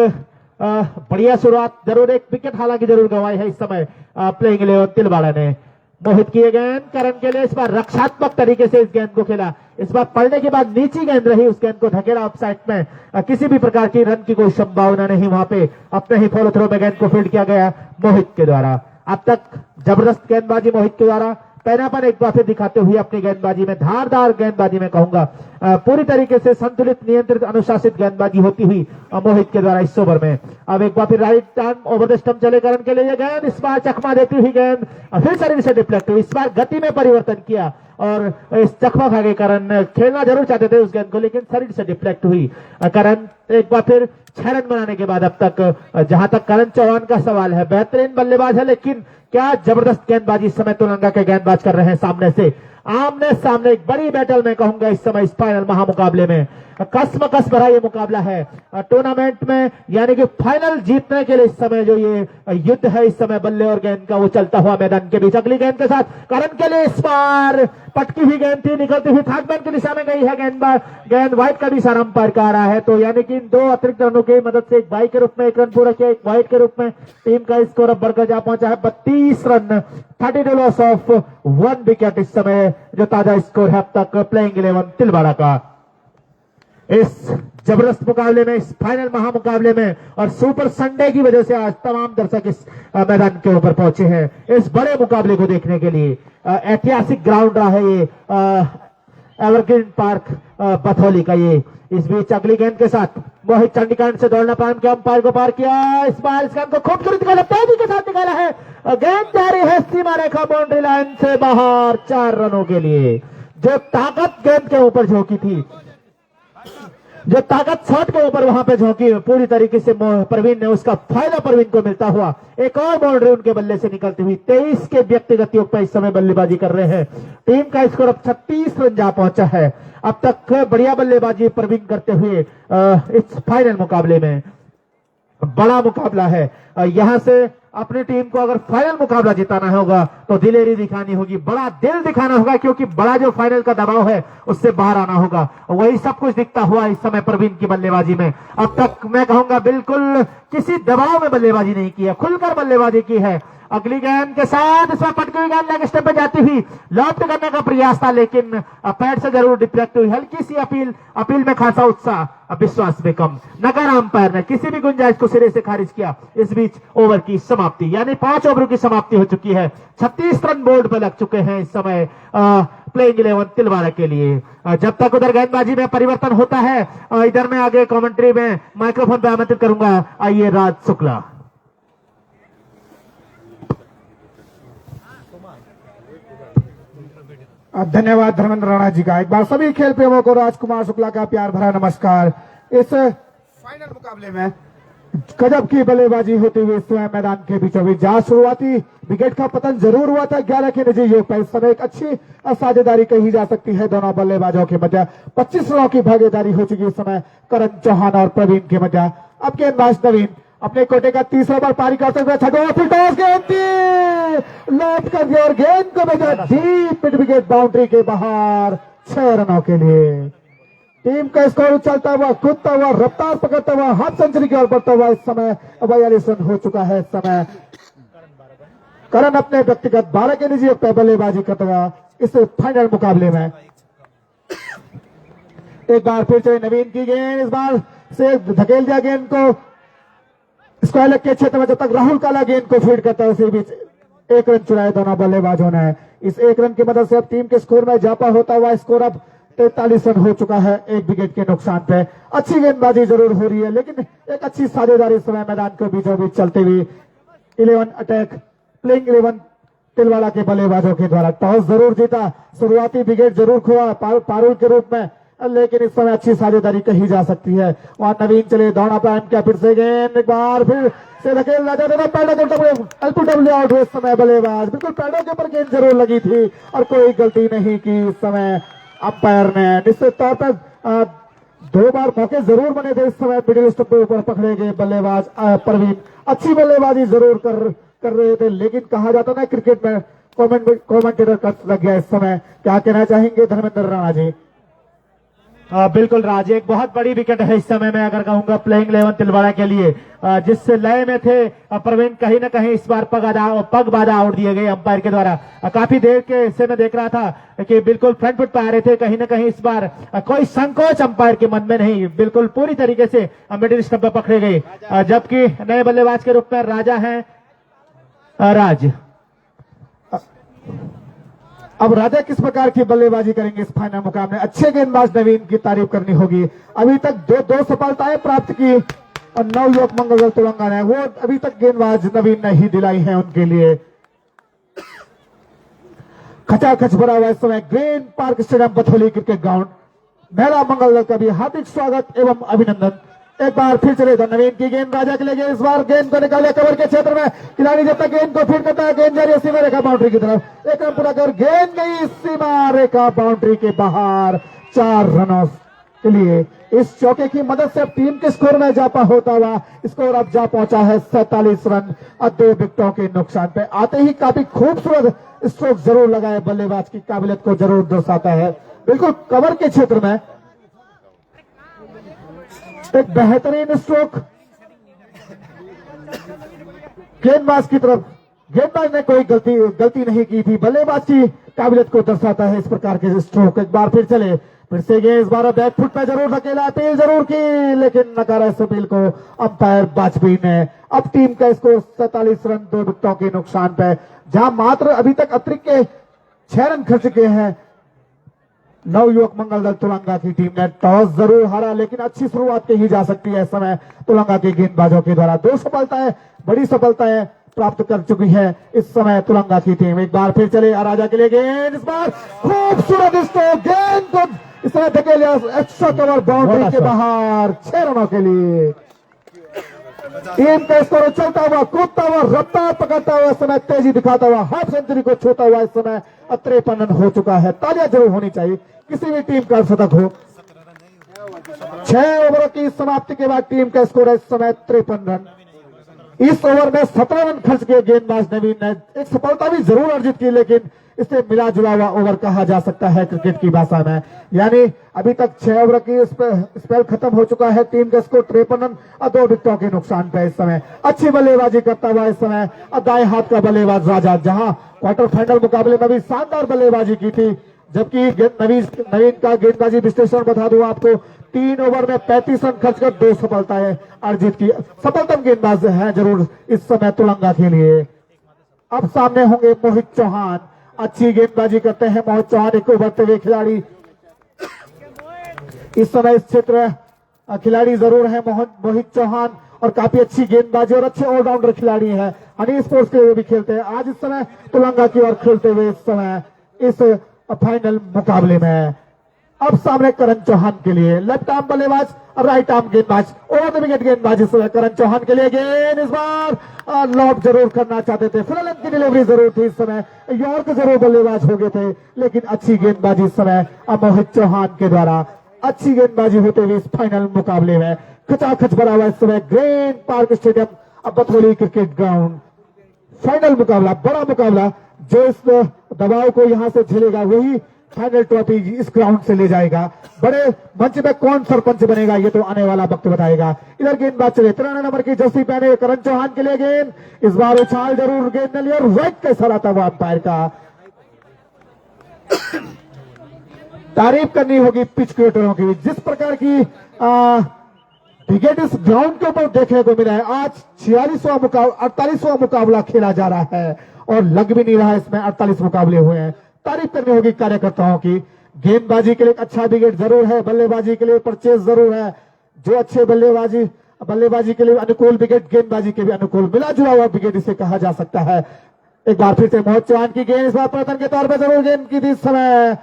बढ़िया शुरुआत, जरूर एक विकेट हालांकि जरूर गंवाई है इस समय प्लेइंग 11 तिलवाड़ा ने। मोहित की गेंद करण के लिए, इस बार रक्षात्मक तरीके से इस गेंद को खेला, इस बार पड़ने के बाद नीची गेंद रही, उस गेंद को धकेला ऑफ साइड में, किसी भी प्रकार की रन की कोई संभावना नहीं, वहां पे अपने ही फॉलो थ्रो में गेंद को फील्ड किया गया मोहित के द्वारा। अब तक जबरदस्त गेंदबाजी मोहित के द्वारा, पैनापन एक बार फिर दिखाते हुए अपनी गेंदबाजी में, धारदार गेंदबाजी में कहूंगा, पूरी तरीके से संतुलित नियंत्रित अनुशासित गेंदबाजी होती हुई मोहित के द्वारा इस ओवर में। अब एक बार फिर right arm over the stump चले करण के लिए गेंद, इस बार चकमा देती हुई गेंद फिर शरीर से डिफ्लेक्ट हुई, इस बार गति में परिवर्तन किया और इस चकमा खा गए करण, खेलना जरूर चाहते थे उस गेंद को लेकिन शरीर से डिफ्लेक्ट हुई। करण एक बार फिर 6 रन बनाने के बाद, अब तक जहां तक करण चौहान का सवाल है, बेहतरीन बल्लेबाज है लेकिन क्या जबरदस्त गेंदबाजी इस समय तुलंगा के गेंदबाज कर रहे हैं सामने से, आमने सामने एक बड़ी बैटल में कहूंगा इस समय, इस फाइनल महामुकाबले में कसमकस भरा ये मुकाबला है टूर्नामेंट में, यानी कि फाइनल जीतने के लिए इस समय जो ये युद्ध है इस समय बल्ले और गेंद का, वो चलता हुआ मैदान के बीच। अगली गेंद के साथ करण के लिए, इस बार पटकी हुई गेंद थी, निकलती हुई थर्ड मैन की दिशा में गई है गेंद वाइड का भी इशारा अंपायर का आ रहा है, तो यानी कि इन 2 अतिरिक्त रनों की मदद से एक बाई के रूप में 1 रन पूरा किया, एक वाइड के रूप में टीम का स्कोर अब बढ़कर जा पहुंचा है 32 रन, 32 लॉस ऑफ 1 विकेट इस समय जो ताजा स्कोर है अब तक प्लेइंग 11 तिलवाड़ा का। इस जबरदस्त मुकाबले में, इस फाइनल महामुकाबले में और सुपर संडे की वजह से आज तमाम दर्शक इस मैदान के ऊपर पहुंचे हैं इस बड़े मुकाबले को देखने के लिए। ऐतिहासिक ग्राउंड रहा है ये एवरग्रीन पार्क बथौली का ये। इस बीच अगली गेंद के साथ मोहित चंडीकांड से दौड़ना प्रारंभ किया, अंपायर को पार किया, इस बार इस गेंद को खूबसूरत निकाला, तेजी के साथ निकाला है, गेंद जा रही है सीमा रेखा बाउंड्री लाइन से बाहर 4 रनों के लिए। जो ताकत गेंद के ऊपर झोंकी थी, जो ताकत शॉट के ऊपर वहां पे झोंकी पूरी तरीके से प्रवीण ने, उसका फायदा प्रवीण को मिलता हुआ एक और बाउंड्री उनके बल्ले से निकलती हुई 23 के व्यक्तिगत योग पर इस समय बल्लेबाजी कर रहे हैं। टीम का स्कोर अब 36 रन जा पहुंचा है। अब तक बढ़िया बल्लेबाजी प्रवीण करते हुए इस फाइनल मुकाबले में, बड़ा मुकाबला है, यहां से अपनी टीम को अगर फाइनल मुकाबला जिताना होगा तो दिलेरी दिखानी होगी, बड़ा दिल दिखाना होगा, क्योंकि बड़ा जो फाइनल का दबाव है उससे बाहर आना होगा। वही सब कुछ दिखता हुआ इस समय प्रवीण की बल्लेबाजी में। अब तक मैं कहूंगा बिल्कुल किसी दबाव में बल्लेबाजी नहीं की है, खुलकर बल्लेबाजी की है। अगली गेंद के साथ इसमें पटकी हुई गेंद लेग स्टंप पे जाती हुई लॉफ्ट करने का प्रयास था, लेकिन पैड से जरूर डिफ्लेक्ट हुई। हल्की सी अपील में खासा उत्साह, विश्वास में कम, नगर अंपायर ने किसी भी गुंजाइश को सिरे से खारिज किया। इस बीच ओवर की समाप्ति, यानी 5 ओवरों की समाप्ति हो चुकी है। 36 रन बोर्ड पर लग चुके हैं इस समय प्लेइंग 11 तिलवाड़ा के लिए। जब तक उधर गेंदबाजी में परिवर्तन होता है, इधर में आगे कमेंट्री में माइक्रोफोन पे आमंत्रित करूंगा, आइए राज शुक्ला। धन्यवाद धर्मेंद्र राणा जी का। एक बार सभी खेल प्रेमियों को राजकुमार शुक्ला का प्यार भरा नमस्कार। इस फाइनल मुकाबले में गजब की बल्लेबाजी होती हुई इस समय मैदान के बीचों बीच, जहां शुरुआती विकेट का पतन जरूर हुआ था 11 के निजी योग पर, इस समय एक अच्छी साझेदारी कही जा सकती है दोनों बल्लेबाजों के मध्य। 25 रनों की भागीदारी हो चुकी इस समय करण चौहान और प्रवीण के मध्य। अब गेंदबाज नवीन अपने कोटे का 30 ओवर पारी करते हुए छठवां टॉस गेंद लौट कर दिया और गेंद को भेजा डीप मिड विकेट बाउंड्री के बाहर 6 रनों के लिए। टीम का स्कोर उछलता हुआ, कूदता हुआ, रफ्तार पकड़ता हुआ, हाफ सेंचुरी की ओर बढ़ता हुआ इस समय 42 रन हो चुका है। इस समय करण अपने व्यक्तिगत 12 के निजी पे बल्लेबाजी करता हुआ इस फाइनल मुकाबले में। एक बार फिर से नवीन की गेंद, इस बार से धकेल दिया गेंद को स्क्वायर लेग के क्षेत्र में, जब तक राहुल काला गेंद को फीड करता है उसी बीच 1 रन चुराए दोनों बल्लेबाजों ने। इस 1 रन की मदद से अब टीम के स्कोर में इजाफा होता हुआ स्कोर अब 43 रन हो चुका है 1 विकेट के नुकसान पे। अच्छी गेंदबाजी जरूर हो रही है, लेकिन एक अच्छी साझेदारी इस समय मैदान के बीचों बीच चलते हुए 11 अटैक प्लेइंग 11 तिलवाड़ा के बल्लेबाजों के द्वारा। टॉस जरूर जीता, शुरुआती विकेट जरूर खोआ पारुल के रूप में, लेकिन इस समय अच्छी साझेदारी कही जा सकती है। वहां नवीन चले, दौड़ा प्राइम क्या फिर से गेंद एक बार फिर से धकेल रहा था, एलपीडब्ल्यू आउट हुए इस समय बल्लेबाज। बिल्कुल पैडों के ऊपर गेंद जरूर लगी थी और कोई गलती नहीं की इस समय अंपायर ने। निश्चित तौर पर 2 बार मौके जरूर बने थे इस समय मिडिल स्टंप के ऊपर पकड़े गए बल्लेबाज प्रवीण अच्छी बल्लेबाजी जरूर कर रहे थे, लेकिन कहा जाता ना क्रिकेट में कमेंटेटर का लग गया इस समय। क्या कहना चाहेंगे धर्मेंद्र राणा जी? बिल्कुल राज, एक बहुत बड़ी विकेट है इस समय मैं अगर कहूंगा प्लेइंग 11 तिलवाड़ा के लिए। जिस लय में थे प्रवीण, कहीं ना कहीं इस बार पग बाधा आउट दिए गए अंपायर के द्वारा। काफी देर के से मैं देख रहा था कि बिल्कुल फ्रंट फुट पे आ रहे थे, कहीं ना कहीं इस बार कोई संकोच अंपायर के मन में नहीं, बिल्कुल पूरी तरीके से मिडिल स्टंप पे पकड़े गए। जबकि नए बल्लेबाज के रूप में राजा हैं राज। अब राजा किस प्रकार की बल्लेबाजी करेंगे इस फाइनल मुकाबले? अच्छे गेंदबाज नवीन की तारीफ करनी होगी। अभी तक दो सफलताएं प्राप्त की और नवयुवक मंगल तुलंगा ने, वो अभी तक गेंदबाज नवीन ने ही दिलाई है उनके लिए। खचाखच भरा हुआ इस समय Green Park stadium Bathauli cricket ground. महिला मंगल दल का भी हार्दिक स्वागत एवं अभिनंदन। एक बार फिर चले तो नवीन की गेंद राजा के लिए, इस बार गेंद को निकाले कवर के क्षेत्र में, खिलाड़ी जब तक गेंद को फीड करता है गेंद जा रही है सीमा रेखा बाउंड्री की तरफ, एक रन पूरा कर गेंद गई सीमा रेखा बाउंड्री के बाहर 4 रनों के लिए। इस चौके की मदद से अब टीम के स्कोर में इजाफा होता हुआ स्कोर अब जा पहुंचा है 47 रन और 2 विकेटों के नुकसान पे। आते ही काफी खूबसूरत स्ट्रोक जरूर लगाए, बल्लेबाज की काबिलियत को जरूर दर्शाता है। बिल्कुल कवर के क्षेत्र में एक बेहतरीन स्ट्रोक गेंदबाज की तरफ। गेंदबाज ने कोई गलती नहीं की थी, बल्लेबाज की काबिलियत को दर्शाता है इस प्रकार के स्ट्रोक। एक बार फिर चले, फिर से गेंद इस बार बैक फुट पे जरूर धकेला, अपील जरूर की, लेकिन नकारा इस अपील को अंपायर वाजपेयी ने। अब टीम का स्कोर 47 रन 2 विकेटों के नुकसान पे, जहां मात्र अभी तक अतिरिक्त के 6 रन खर्च किए हैं नवयुवक मंगल दल तुलंगा की टीम ने। टॉस जरूर हारा, लेकिन अच्छी शुरुआत की जा सकती है इस समय तुलंगा के गेंदबाजों के द्वारा। 2 सफलताएं, बड़ी सफलताएं प्राप्त कर चुकी है इस समय तुलंगा की टीम। एक बार फिर चले राजा के लिए गेंद, इस बार खूबसूरत स्ट्रोक, गेंद को इस समय धकेलिया एक्स्ट्रा कवर बाउंड्री के बाहर 6 रनों के लिए। टीम का स्कोर चलता हुआ, कूदता हुआ, रफ्तार पकड़ता हुआ, इस समय तेजी दिखाता हुआ, हाफ सेंचुरी को छूता हुआ इस समय 53 रन हो चुका है। तालियां जरूर होनी चाहिए किसी भी टीम का शतक हो। 6 ओवरों की समाप्ति के बाद टीम का स्कोर है इस समय 53 रन। इस ओवर में 17 रन खर्च किए गेंदबाज नवीन ने। एक सफलता भी जरूर अर्जित की, लेकिन इसे मिला जुला हुआ ओवर कहा जा सकता है क्रिकेट की भाषा में। यानी अभी तक 6 ओवर की स्पेल खत्म हो चुका है। टीम का स्कोर 53 रन और 2 विकेटों के नुकसान पे इस समय। अच्छी बल्लेबाजी करता हुआ इस समय दाएं हाथ का बल्लेबाज राजा, जहां क्वार्टर फाइनल मुकाबले में भी शानदार बल्लेबाजी की थी। जबकि नवीन का गेंदबाजी विश्लेषण बता दूं आपको, 3 ओवर में 35 रन खर्च कर 2 सफलताएं अर्जित की। सफलतम गेंदबाज है जरूर इस समय तुलंगा के लिए। अब सामने होंगे मोहित चौहान, अच्छी गेंदबाजी करते हैं मोहित चौहान, एक उभरते हुए खिलाड़ी इस समय इस क्षेत्र खिलाड़ी जरूर है मोहित चौहान, और काफी अच्छी गेंदबाजी और अच्छे ऑलराउंडर खिलाड़ी है। हनी स्पोर्ट्स के लिए भी खेलते हैं आज इस समय तुलंगा की ओर खेलते हुए इस समय इस फाइनल मुकाबले में। अब सामने करण चौहान के लिए लेफ्ट आर्म बल्लेबाज और राइट आर्म गेंदबाज, ओवर द विकेट गेंदबाज इस समय करण चौहान के लिए। गेंद इस बार लॉब जरूर करना चाहते थे, फिलहाल की डिलीवरी जरूर थी इस समय, यॉर्क जरूर बल्लेबाज हो गए थे, लेकिन अच्छी गेंदबाजी इस समय मोहित चौहान के द्वारा। अच्छी गेंदबाजी होते हुए इस फाइनल मुकाबले में खचाखच भरा हुआ इस समय Green Park stadium Bathauli cricket ground. Final मुकाबला, बड़ा मुकाबला, जो इस दबाव को यहां से झेलेगा वही फाइनल ट्रॉफी इस ग्राउंड से ले जाएगा। बड़े मंच में कौन सरपंच बनेगा ये तो आने वाला वक्त बताएगा। इधर गेंदबाज चले, 93 नंबर की जर्सी पहने करण चौहान के लिए गेंद, इस बार उछाल जरूर गेंद ने लिया और वाइट कैसा रहा था वो अंपायर का। तारीफ करनी होगी पिच क्रिएटरों की, जिस प्रकार की विकेट इस ग्राउंड के ऊपर देखने को मिला है। आज 48वां मुकाबला खेला जा रहा है और लग भी नहीं रहा इसमें 48 मुकाबले हुए हैं। तारीफ करनी होगी कार्यकर्ताओं की। गेंदबाजी के लिए अच्छा विकेट जरूर है, बल्लेबाजी के लिए परचेज जरूर है। जो अच्छे बल्लेबाजी के लिए अनुकूल विकेट, गेंदबाजी के भी अनुकूल, मिला जुला हुआ विकेट इसे कहा जा सकता है। एक बार फिर से मोहित चौहान की गेंद इस बार परिवर्तन के तौर पर जरूर गेंद की थी। इस समय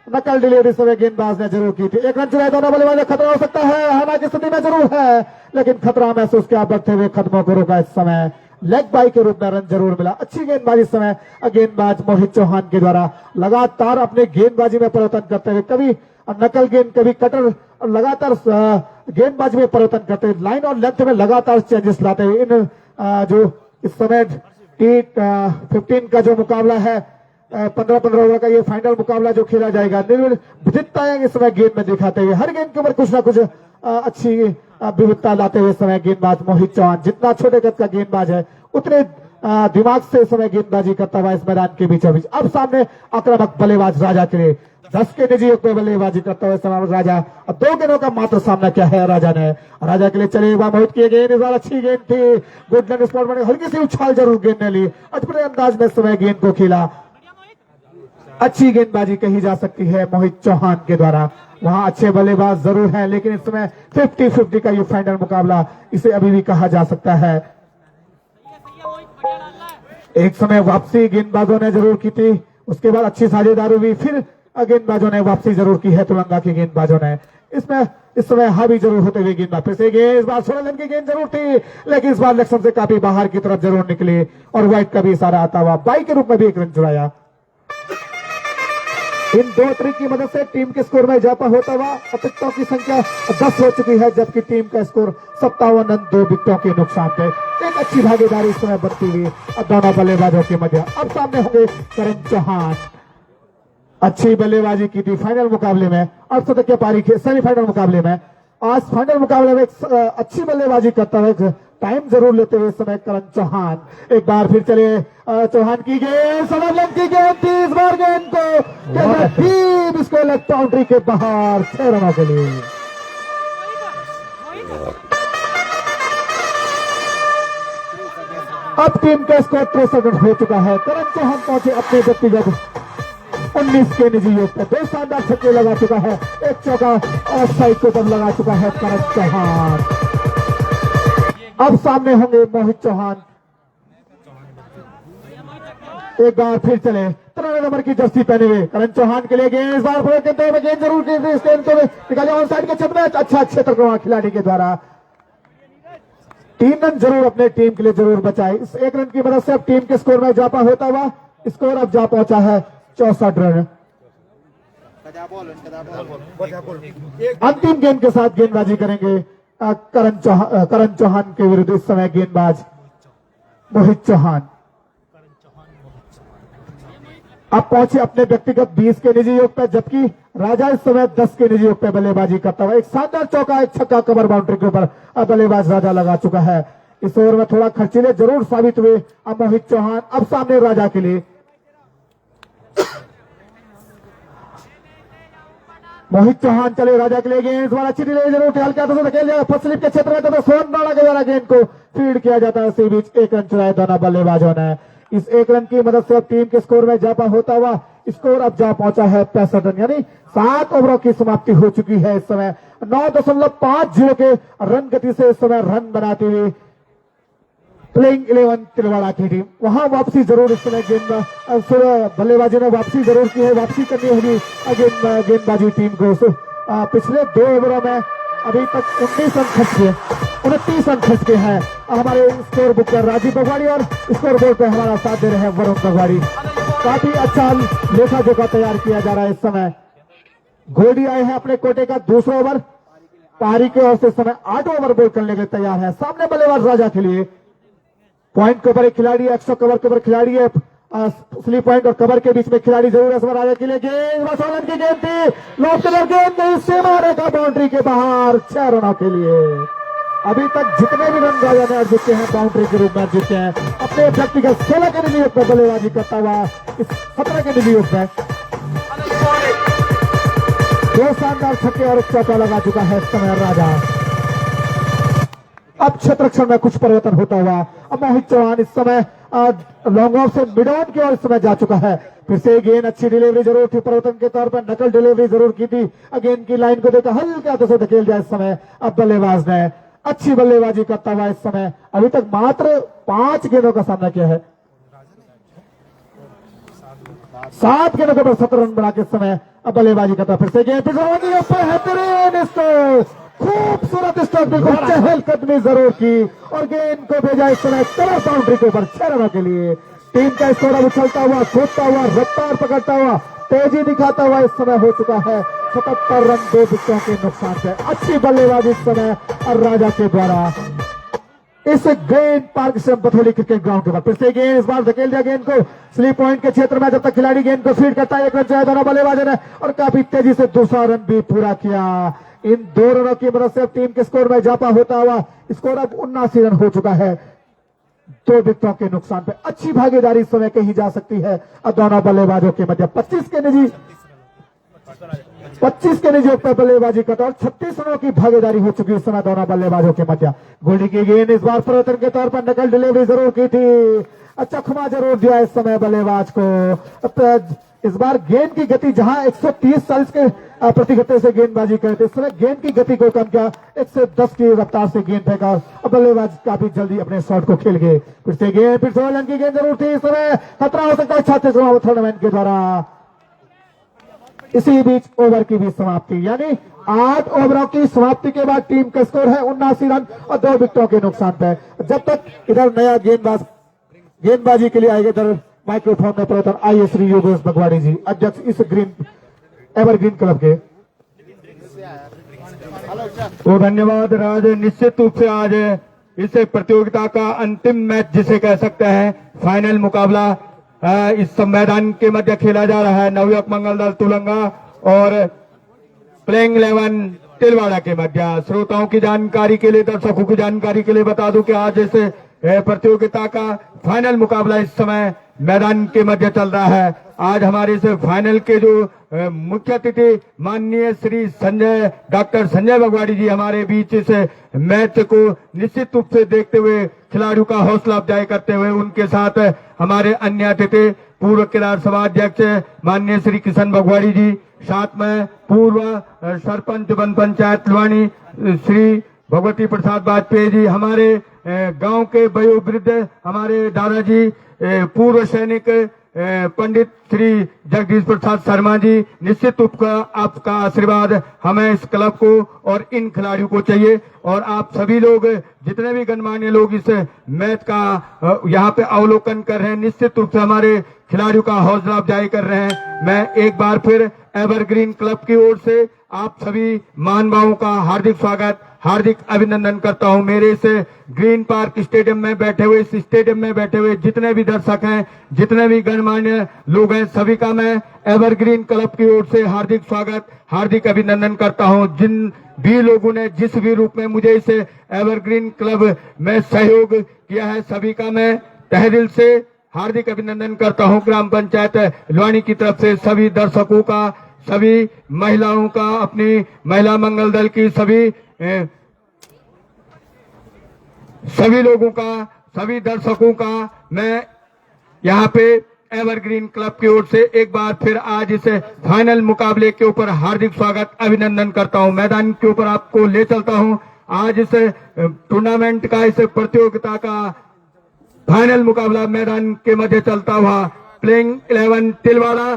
नकल डिलीवरी समय गेंदबाज ने जरूर की थी। एक रन चुराए दोनों बल्लेबाज खतरा हो सकता है, हालांकि स्थिति में जरूर है, लेकिन खतरा महसूस किया बढ़ते हुए कदमों को रोका। इस समय लेग बाई के रूप में रन जरूर मिला। अच्छी गेंदबाजी इस समय गेंदबाज मोहित चौहान के द्वारा लगातार अपने गेंदबाजी में परिवर्तन करते हुए, कभी नकल गेंद कभी कटर, लगातार गेंदबाजी में परिवर्तन करते हुए, लाइन और लेंथ में लगातार चेंजेस लाते हुए इन जो इस समय T15 का जो मुकाबला है 15-15 ओवर का ये फाइनल मुकाबला जो खेला जाएगा, विविधताएं इस समय गेंद में दिखाते हुए, हर गेंद के ऊपर कुछ ना कुछ अच्छी विविधता लाते हुए समय गेंदबाज मोहित चौहान जितना छोटे कद का गेंदबाज है उतने दिमाग से इस समय गेंदबाजी करता हुआ इस मैदान के बीचों बीच। अब सामने आक्रामक बल्लेबाज राजा के लिए 10 के निजी योग पे बल्लेबाजी करता हुआ समय राजा 2 गेंदों का मात्र सामना किया है राजा ने। राजा के लिए चले एक बार मोहित की गेंद, इस बार अच्छी गेंद थी, गुड लैंड स्पॉट बने, हल्की सी उछाल जरूर गेंद ने ली, अच्छे अंदाज में समय गेंद को खेला। अच्छी गेंदबाजी कही जा सकती है मोहित चौहान के द्वारा। वहां अच्छे बल्लेबाज जरूर हैं, लेकिन इस समय 50-50 का ये फाइनल मुकाबला इसे अभी भी कहा जा सकता है। एक समय वापसी गेंदबाजों ने जरूर की थी, उसके बाद अच्छी साझेदारी हुई, फिर गेंदबाजों ने वापसी जरूर की है तेलंगाना के गेंदबाजों ने। इसमें इस समय हावी जरूर होते हुए गेंदबाज फिर से गेंद, इस बार 16 रन की गेंद जरूर थी, लेकिन इस बार लक्ष्य से काफी बाहर की तरफ जरूर निकली और वाइड का भी इशारा आता हुआ बाई के रूप में भी 1 रन जुड़ाया। इन 2 ट्रिक की मदद से टीम के स्कोर में इजाफा होता हुआ विकेटों की संख्या 10 हो चुकी है, जबकि टीम का स्कोर 57 रन 2 विकेटों के नुकसान पे। एक अच्छी भागीदारी इस समय बनती हुई दोनों बल्लेबाजों के मध्य। अब सामने होंगे करण चौहान, अच्छी बल्लेबाजी की थी फाइनल मुकाबले में, अर्धशतक के पारी के सेमीफाइनल मुकाबले में। आज फाइनल मुकाबले में अच्छी बल्लेबाजी करता है, टाइम जरूर लेते हुए समय करण चौहान। एक बार फिर चले चौहान की गेंद, सवाल की गेंद थी, इस बार गेंद को इसको लेग बाउंड्री के बाहर 6 रनों के लिए। अब टीम का स्कोर 63 रन हो चुका है। करण चौहान पहुंचे अपने व्यक्तिगत 19 के निजी योग पे, 2 शानदार छक्के लगा चुका है, 1 चौका और साइड को तब लगा चुका है करण चौहान। अब सामने होंगे मोहित चौहान। एक बार फिर चले 13 नंबर की जर्सी पहने हुए करण चौहान के लिए गेंद, इस बार गेंद जरूर की निकाले ऑन साइड के छत में, अच्छा क्षेत्र को खिलाड़ी के द्वारा 3 रन जरूर अपने टीम के लिए जरूर बचाए। इस 1 रन की मदद से अब टीम के स्कोर में इजाफा होता हुआ स्कोर अब जा पहुंचा है 64 रन। अंतिम गेंद के साथ गेंदबाजी करेंगे करण चौहान के विरुद्ध इस समय गेंदबाज मोहित चौहान। अब पहुंचे अपने व्यक्तिगत 20 के निजी योग पर, जबकि राजा इस समय 10 के निजी योग पे बल्लेबाजी करता हुआ। एक शानदार चौका, एक छक्का कवर बाउंड्री के ऊपर बल्लेबाज राजा लगा चुका है। इस ओवर में थोड़ा खर्चीले जरूर साबित हुए अब मोहित चौहान। अब सामने राजा के लिए मोहित चौहान चले राजा के लिए गेंद, द्वारा अच्छी डिलीवरी जरूर हल्का तो धकेल जाएगा फर्स्ट स्लिप के क्षेत्र में, तो सोहन राणा के द्वारा गेंद को फीड किया जाता है। इसी बीच 1 रन चुराए दोनों बल्लेबाजों ने। इस 1 रन की मदद से अब टीम के स्कोर में इजाफा होता हुआ स्कोर अब जा पहुंचा है 65 रन, यानी 7 ओवरों की समाप्ति हो चुकी है। इस समय 9.50 के रन गति से इस समय रन बनाती हुई प्लेइंग 11 तिलवाड़ा की टीम। वहां वापसी जरूर इस समय बल्लेबाजी ने वापसी जरूर की है, वापसी करनी होगी गेंदबाजी टीम को। पिछले 2 ओवरों में अभी तक 19 रन खर्च किए, 29 रन खर्च के हैं हमारे स्कोर बुक पर राजीव बगवाड़ी, और स्कोर बोर्ड पर हमारा साथ दे रहे हैं वरुण बगवाड़ी। काफी अच्छा लेखा जोखा तैयार किया जा रहा है। इस समय घोड़ी आए हैं अपने कोटे का दूसरा ओवर, पारी के ओर से इस समय 8 ओवर बॉल करने के लिए तैयार है। सामने बल्लेबाज राजा के लिए पॉइंट के ऊपर एक खिलाड़ी है, 100 कवर के ऊपर खिलाड़ी है, स्लिप पॉइंट और कवर के बीच में खिलाड़ी जरूर है। राजा के लिए गेंद, सोलन की गेंद थी, लॉफ्ट कलर गेंद इससे मारेगा बाउंड्री के बाहर 6 रनों के लिए। अभी तक जितने भी रन राजा ने अर्जित किए हैं बाउंड्री के रूप में अर्जित किए हैं। अपने व्यक्तिगत 16 के निजी योग पर बल्लेबाजी करता हुआ इस 17 के निजी योग पर 2 शानदार छक्के और 1 चौका लगा चुका है इस समय राजा। अब क्षेत्ररक्षण में कुछ परिवर्तन होता हुआ अब मोहित चौहान इस समय लॉन्ग ऑफ से मिड ऑन की ओर इस समय जा चुका है। फिर से गेंद, अच्छी डिलीवरी जरूर थी, परिवर्तन के तौर पर नकल डिलीवरी जरूर की थी। गेंद की लाइन को देखकर हल्के हाथों से धकेल दिया इस समय। अब बल्लेबाज ने अच्छी बल्लेबाजी करता हुआ इस समय अभी तक मात्र 5 गेंदों का सामना किया है। 7 गेंदों के ऊपर 17 रन बना के इस समय अब बल्लेबाजी करता फिर से गेंद बेहतरीन स्ट्रोक, खूबसूरत स्ट्रोक, बिल्कुल चहलकदमी जरूर की और गेंद को भेजा इस समय तरफ बाउंड्री के ऊपर 6 रनों के लिए। टीम का स्कोर अब उछलता हुआ, कूदता हुआ, रफ्तार पकड़ता हुआ, तेजी दिखाता हुआ इस समय हो चुका है 77 रन 2 विकेटों के नुकसान से। अच्छी बल्लेबाजी इस समय और राजा के द्वारा इस ग्रीन पार्क से बथौली क्रिकेट ग्राउंड के बाद फिर से गेंद इस बार धकेल दिया गेंद को स्लीप पॉइंट के क्षेत्र में। जब तक खिलाड़ी गेंद को फीड करता है 1 रन चाहे दोनों बल्लेबाजों ने और काफी तेजी से दूसरा रन भी पूरा किया। इन 2 रनों की मदद से टीम के स्कोर में इजाफा होता हुआ स्कोर अब 79 रन हो चुका है 2 विकेटों के नुकसान पे। अच्छी भागीदारी इस समय कही जा सकती है और दोनों बल्लेबाजों के मध्य 25 के निजी पर बल्लेबाजी करता और 36 रनों की भागीदारी हो चुकी इस समय दोनों बल्लेबाजों के मध्य। गोल्डी की गेंद इस बार परिवर्तन के तौर पर नकल डिलीवरी जरूर की थी, चकमा जरूर दिया इस समय बल्लेबाज को। इस बार गेंद की गति जहां 130 चालीस के प्रति घंटे से गेंदबाजी करते, इस समय गेंद की गति को कम किया, 110 की रफ्तार से गेंद फेंका और बल्लेबाज काफी जल्दी अपने शॉट को खेल गए। फिर से 16 रन की गेंद जरूर थी, इस समय खतरा हो सकता है 36 रन थर्ड के द्वारा। इसी बीच ओवर की भी समाप्ति, यानी 8 ओवरों की समाप्ति के बाद टीम का स्कोर है 79 रन और 2 विकेटों के नुकसान पे। जब तक इधर नया गेंदबाजी के लिए आएगा, इधर माइक्रोफोन में परिवर्तन आइए श्री योगेश भगवाड़ी जी, अध्यक्ष इस एवरग्रीन क्लब के। तो धन्यवाद राज। निश्चित रूप से आज इस प्रतियोगिता का अंतिम मैच जिसे कह सकते हैं फाइनल मुकाबला इस मैदान के मध्य खेला जा रहा है नवयुवक मंगल दल तुलंगा और प्लेइंग 11 तिलवाड़ा के मध्य। श्रोताओं की जानकारी के लिए, दर्शकों की जानकारी के लिए बता दूं कि आज इस प्रतियोगिता का फाइनल मुकाबला इस समय मैदान के मध्य चल रहा है। आज हमारे इस फाइनल के जो मुख्य अतिथि माननीय श्री डॉक्टर संजय भगवाड़ी जी हमारे बीच इस मैच को निश्चित रूप से देखते हुए खिलाड़ियों का हौसला अफजाई करते हुए उनके साथ हमारे अन्य अतिथि पूर्व किरार सभा अध्यक्ष माननीय श्री किशन भगवाड़ी जी, साथ में पूर्व सरपंच वन पंचायत लुवानी श्री भगवती प्रसाद वाजपेयी जी, हमारे गांव के वयोवृद्ध हमारे दादाजी पूर्व सैनिक पंडित श्री जगदीश प्रसाद शर्मा जी। निश्चित रूप का आपका आशीर्वाद हमें इस क्लब को और इन खिलाड़ियों को चाहिए और आप सभी लोग जितने भी गणमान्य लोग इस मैच का यहाँ पे अवलोकन कर रहे हैं, निश्चित रूप से हमारे खिलाड़ियों का हौसला अफजाई कर रहे हैं। मैं एक बार फिर एवरग्रीन क्लब की ओर से आप सभी महानुभावों का हार्दिक स्वागत, हार्दिक अभिनंदन करता हूं। मेरे इस ग्रीन पार्क स्टेडियम में बैठे हुए, इस स्टेडियम में बैठे हुए जितने भी दर्शक हैं, जितने भी गणमान्य लोग हैं, सभी का मैं एवरग्रीन क्लब की ओर से हार्दिक स्वागत, हार्दिक अभिनंदन करता हूं। जिन भी लोगों ने जिस भी रूप में मुझे इस एवरग्रीन क्लब में सहयोग किया है, सभी का मैं तहे दिल से हार्दिक अभिनंदन करता हूं। ग्राम पंचायत लुवानी की तरफ से सभी दर्शकों का, सभी महिलाओं का, अपनी महिला मंगल दल की सभी लोगों का, सभी दर्शकों का मैं यहाँ पे एवरग्रीन क्लब की ओर से एक बार फिर आज इस फाइनल मुकाबले के ऊपर हार्दिक स्वागत, अभिनंदन करता हूँ। मैदान के ऊपर आपको ले चलता हूँ। आज इस टूर्नामेंट का, इस प्रतियोगिता का फाइनल मुकाबला मैदान के मध्य चलता हुआ प्लेइंग 11 तिलवाड़ा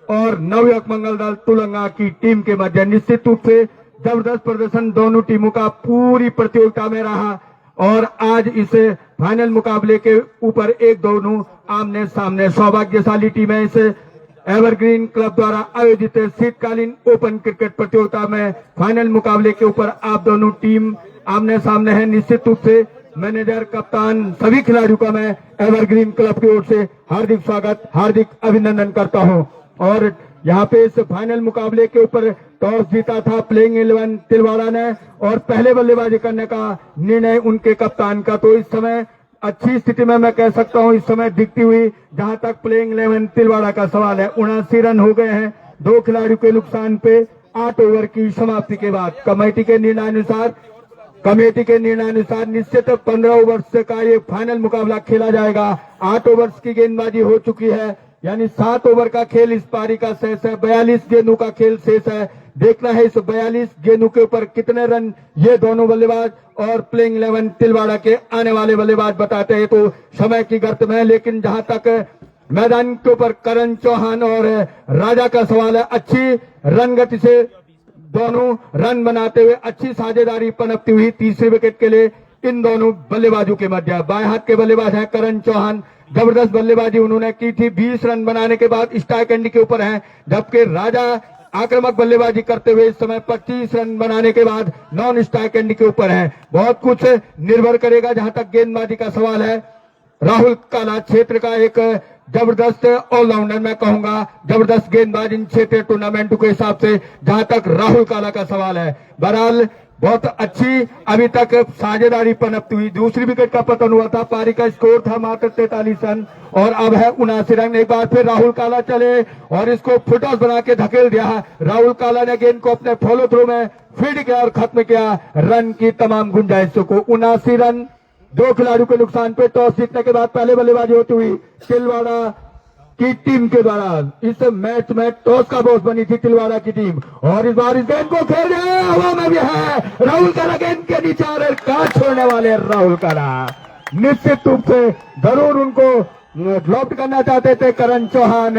और नवयुवक मंगल दल तुलंगा की टीम के मध्य। निश्चित रूप से जबरदस्त प्रदर्शन दोनों टीमों का पूरी प्रतियोगिता में रहा और आज इस फाइनल मुकाबले के ऊपर एक दोनों आमने सामने। सौभाग्यशाली टीमें इस एवरग्रीन क्लब द्वारा आयोजित शीतकालीन ओपन क्रिकेट प्रतियोगिता में फाइनल मुकाबले के ऊपर आप दोनों टीम आमने सामने है। निश्चित रूप से मैनेजर, कप्तान, सभी खिलाड़ियों का मैं एवरग्रीन क्लब की ओर से हार्दिक स्वागत, हार्दिक अभिनंदन करता हूं। और यहाँ पे इस फाइनल मुकाबले के ऊपर टॉस जीता था प्लेइंग 11 तिलवाड़ा ने और पहले बल्लेबाजी करने का निर्णय उनके कप्तान का। तो इस समय अच्छी स्थिति में मैं कह सकता हूं, इस समय दिखती हुई जहां तक प्लेइंग 11 तिलवाड़ा का सवाल है। 79 रन हो गए हैं 2 खिलाड़ियों के नुकसान पे 8 ओवर की समाप्ति के बाद। कमेटी के निर्णय अनुसार निश्चित 15 ओवर का ये फाइनल मुकाबला खेला जाएगा। 8 ओवर्स की गेंदबाजी हो चुकी है, यानी 7 ओवर का खेल इस पारी का शेष है। 42 गेंदों का खेल शेष है। देखना है इस 42 गेंदों के ऊपर कितने रन ये दोनों बल्लेबाज और प्लेइंग 11 तिलवाड़ा के आने वाले बल्लेबाज बताते हैं। तो समय की गर्त में, लेकिन जहां तक मैदान के ऊपर करण चौहान और राजा का सवाल है। अच्छी रन गति से दोनों रन बनाते हुए अच्छी साझेदारी पनपती हुई तीसरे विकेट के लिए इन दोनों बल्लेबाजों के मध्य। बाएं हाथ के बल्लेबाज हैं करण चौहान, जबरदस्त बल्लेबाजी उन्होंने की थी। 20 रन बनाने के बाद स्ट्राइक एंड के ऊपर हैं, जबकि राजा आक्रामक बल्लेबाजी करते हुए इस समय 25 रन बनाने के बाद नॉन स्ट्राइक एंड के ऊपर हैं। बहुत कुछ निर्भर करेगा जहां तक गेंदबाजी का सवाल है। राहुल काला क्षेत्र का एक जबरदस्त ऑलराउंडर, मैं कहूंगा जबरदस्त गेंदबाज इन क्षेत्रीय टूर्नामेंट के हिसाब से जहां तक राहुल काला का सवाल है। बहरहाल बहुत अच्छी अभी तक साझेदारी पनपती हुई। दूसरी विकेट का पतन हुआ था, पारी का स्कोर था मात्र 43 रन और अब है 79 रन। एक बार फिर राहुल काला चले और इसको फुटॉस बना के धकेल दिया। राहुल काला ने गेंद को अपने फॉलो थ्रू में फीड किया और खत्म किया रन की तमाम गुंजाइशों को। 79 रन, दो खिलाड़ियों के नुकसान पे। टॉस जीतने के बाद पहले बल्लेबाजी होती हुई तिलवाड़ा की टीम के द्वारा। इस मैच में टॉस का बॉस बनी थी तिलवाड़ा की टीम और इस बार इस गेंद को खेल रहे हैं, हवा में भी है राहुल काला गेंद के नीचे आ रहे, कहां छोड़ने वाले राहुल काला। निश्चित रूप से जरूर उनको ड्रॉप करना चाहते थे करण चौहान,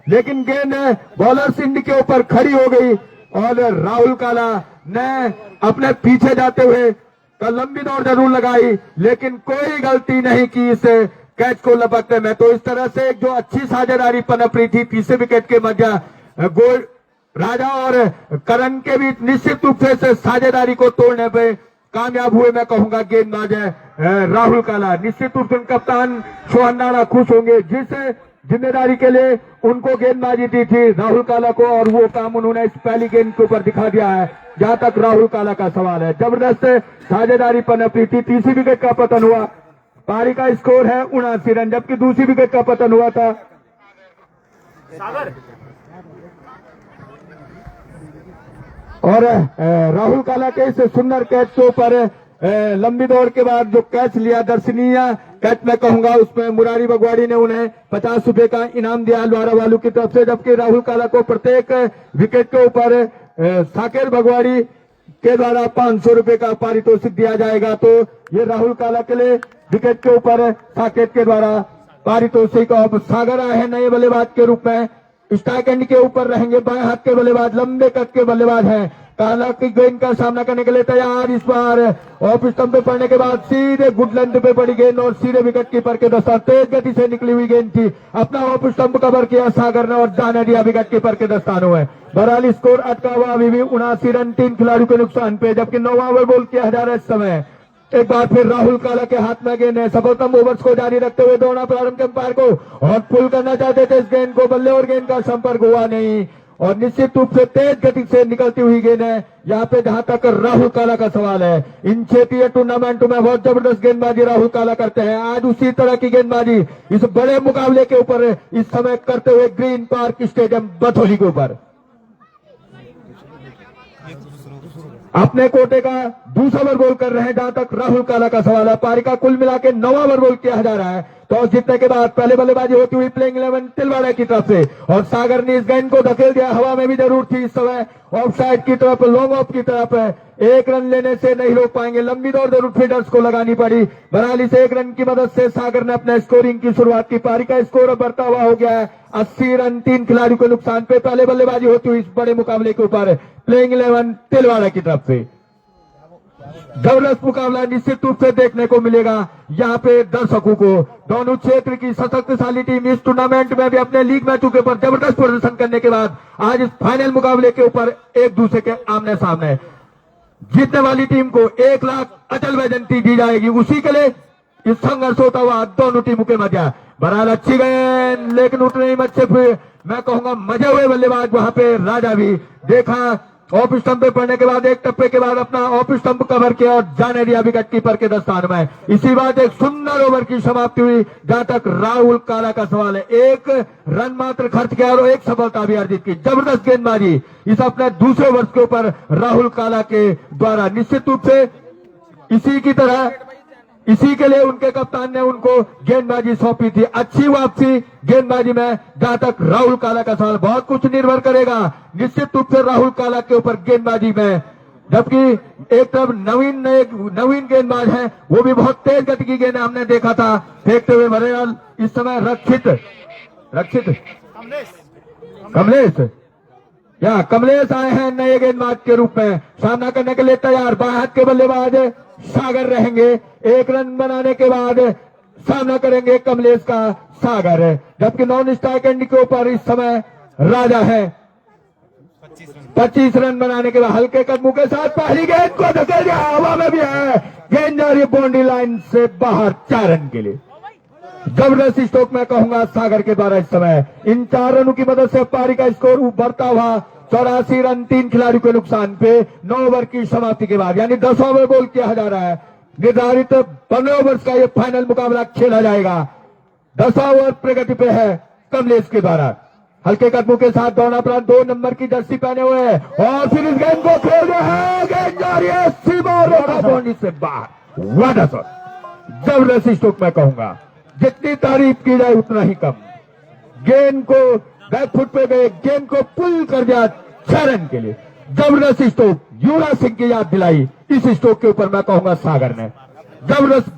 लेकिन गेंद बॉलर सिंध के ऊपर खड़ी हो गई और राहुल काला ने अपने पीछे जाते हुए लंबी दौड़ जरूर लगाई, लेकिन कोई गलती नहीं की इस कैच को लपकने में। तो इस तरह से एक जो अच्छी साझेदारी पनप रही थी तीसरे विकेट के मध्य, गोल राजा और करण के बीच निश्चित रूप से साझेदारी को तोड़ने पे कामयाब हुए, मैं कहूंगा गेंदबाज राहुल काला। निश्चित रूप से कप्तान सोहन खुश होंगे जिस जिम्मेदारी के लिए उनको गेंदबाजी दी थी राहुल काला को, और वो काम उन्होंने इस पहली गेंद के ऊपर दिखा दिया है जहां तक राहुल काला का सवाल है। जबरदस्त साझेदारी पनप रही थी। तीसरी विकेट का पतन हुआ, पारी का स्कोर है 79 रन, जबकि दूसरी विकेट का पतन हुआ था और राहुल काला के इस सुंदर कैच के ऊपर लंबी दौड़ के बाद जो कैच लिया, दर्शनीय कैच मैं कहूंगा, उसमें मुरारी बगवाड़ी ने उन्हें 50 रुपए का इनाम दिया लोहारा वालू की तरफ से, जबकि राहुल काला को प्रत्येक विकेट के ऊपर साकेर बगवाड़ी के द्वारा 500 रुपए का पारितोषिक दिया जाएगा। तो ये राहुल काला के लिए विकेट के ऊपर साकेत के द्वारा पारितोषिक। और सागर आए हैं नए बल्लेबाज के रूप में, स्ट्राइक एंड के ऊपर रहेंगे बाएं हाथ के बल्लेबाज, लंबे कद के बल्लेबाज हैं। काला की गेंद का सामना करने के लिए तैयार। इस बार ऑफ स्टंप पे पड़ने के बाद सीधे गुड लेंथ पे पड़ी गेंद और सीधे विकेट कीपर के दस्तान, तेज गति से निकली हुई गेंद थी, अपना ऑफ स्टंप कवर किया सागर ने और जाने दिया विकेट कीपर के दस्तानों में। बहरहाल स्कोर अटका हुआ अभी भी 79 रन 3 खिलाड़ियों के नुकसान पे, जबकि 9वां ओवर बॉल किया जा रहा है इस समय। एक बार फिर राहुल काला के हाथ में गेंद है, सफलतम ओवर्स को जारी रखते हुए दौड़ना प्रारंभ के अंपायर को और पुल करना चाहते थे इस गेंद को, बल्ले और गेंद का संपर्क हुआ नहीं और निश्चित रूप से तेज गति से निकलती हुई गेंद है यहाँ पे जहां तक राहुल काला का सवाल है। इन क्षेत्रीय टूर्नामेंटों में बहुत जबरदस्त गेंदबाजी राहुल काला करते हैं, आज उसी तरह की गेंदबाजी इस बड़े मुकाबले के ऊपर इस समय करते हुए ग्रीन पार्क स्टेडियम बथौली के ऊपर अपने कोटे का दूसरा ओवर बॉल कर रहे हैं जहां तक राहुल काला का सवाल है। पारी का कुल मिला के 9वां ओवर बॉल किया जा रहा है। टॉस जीतने के बाद पहले बल्लेबाजी होती हुई प्लेइंग 11 तिलवाड़ा की तरफ से और सागर ने इस गेंद को धकेल दिया, हवा में भी जरूर थी इस समय, ऑफ साइड की तरफ, लॉन्ग ऑफ की तरफ। एक रन लेने से नहीं रोक पाएंगे, लंबी दौड़ जरूर फील्डर्स को लगानी पड़ी। 42 एक रन की मदद से सागर ने अपने स्कोरिंग की शुरुआत की। पारी का स्कोर बढ़ता हुआ हो गया है 80 रन 3 खिलाड़ियों के नुकसान पे। पहले बल्लेबाजी होती हुई इस बड़े मुकाबले के ऊपर प्लेइंग 11 तिलवाड़ा की तरफ से। जबरदस्त मुकाबला निश्चित रूप से देखने को मिलेगा यहाँ पे दर्शकों को। दोनों क्षेत्र की सशक्तिशाली टीम इस टूर्नामेंट में भी अपने लीग मैचों के ऊपर जबरदस्त प्रदर्शन करने के बाद आज इस फाइनल मुकाबले के ऊपर एक दूसरे के आमने सामने। जीतने वाली टीम को 1 लाख अचल वैजंती दी जाएगी, उसी के लिए इस संघर्ष होता हुआ दोनों टीमों के मध्य। बहरहाल अच्छी गेंद, लेकिन उतने ही अच्छे मैं कहूंगा मजे हुए बल्लेबाज वहां पे राजा भी देखा, ऑफ स्टंप पे पड़ने के बाद एक टप्पे के बाद अपना ऑफ स्टंप कवर किया और जाने दिया विकेट कीपर के दस्तान में। इसी बात एक सुंदर ओवर की समाप्ति हुई जहां तक राहुल काला का सवाल है। 1 रन मात्र खर्च किया और 1 सफलता भी अर्जित की। जबरदस्त गेंदबाजी इस अपने दूसरे ओवर के ऊपर राहुल काला के द्वारा। निश्चित रूप से इसी की तरह इसी के लिए उनके कप्तान ने उनको गेंदबाजी सौंपी थी। अच्छी वापसी गेंदबाजी में जहां तक राहुल काला का सवाल, बहुत कुछ निर्भर करेगा निश्चित रूप से राहुल काला के ऊपर गेंदबाजी में। जबकि एक तरफ नवीन गेंदबाज है, वो भी बहुत तेज गति की गेंद हमने देखा था फेंकते हुए। बहरहाल इस समय रक्षित रक्षित कमलेश या कमलेश आए हैं नए गेंदबाज के रूप में, सामना करने के लिए तैयार। बाएं हाथ के बल्लेबाज सागर रहेंगे। 1 रन बनाने के बाद सामना करेंगे कमलेश का सागर, जबकि नॉन स्ट्राइक एंड के ऊपर इस समय राजा है। 25 रन बनाने के बाद हल्के कदमों के साथ पहली गेंद को धकेल दिया, हवा में भी है, गेंद जा रही है बाउंड्री लाइन से बाहर 4 रन के लिए। जबरदस्त स्ट्रोक मैं कहूंगा सागर के द्वारा इस समय। इन 4 रनों की मदद से पारी का स्कोर बढ़ता हुआ 84 रन 3 खिलाड़ियों के नुकसान पे 9 ओवर की समाप्ति के बाद, यानी 10 ओवर बॉल किया जा रहा है। निर्धारित 15 ओवर्स का ये फाइनल मुकाबला खेला जाएगा। 10 ओवर प्रगति पे है कमलेश के द्वारा। हल्के कदमों के साथ दौड़ना प्रांत 2 नंबर की जर्सी पहने हुए हैं और फिर इस गेंद को खेल रहे हैं, गेंद जा रही है सीमा रेखा बाउंड्री से बाहर। वादा सर, जबरदस्त स्ट्रोक मैं कहूंगा, जितनी तारीफ की जाए उतना ही कम। गेंद को बैक फुट पे गए, गेंद को पुल कर दिया 6 रन के लिए। जबरदस्त स्ट्रोक, युवराज सिंह की याद दिलाई इस स्ट्रोक के ऊपर मैं कहूंगा सागर ने। जबरदस्त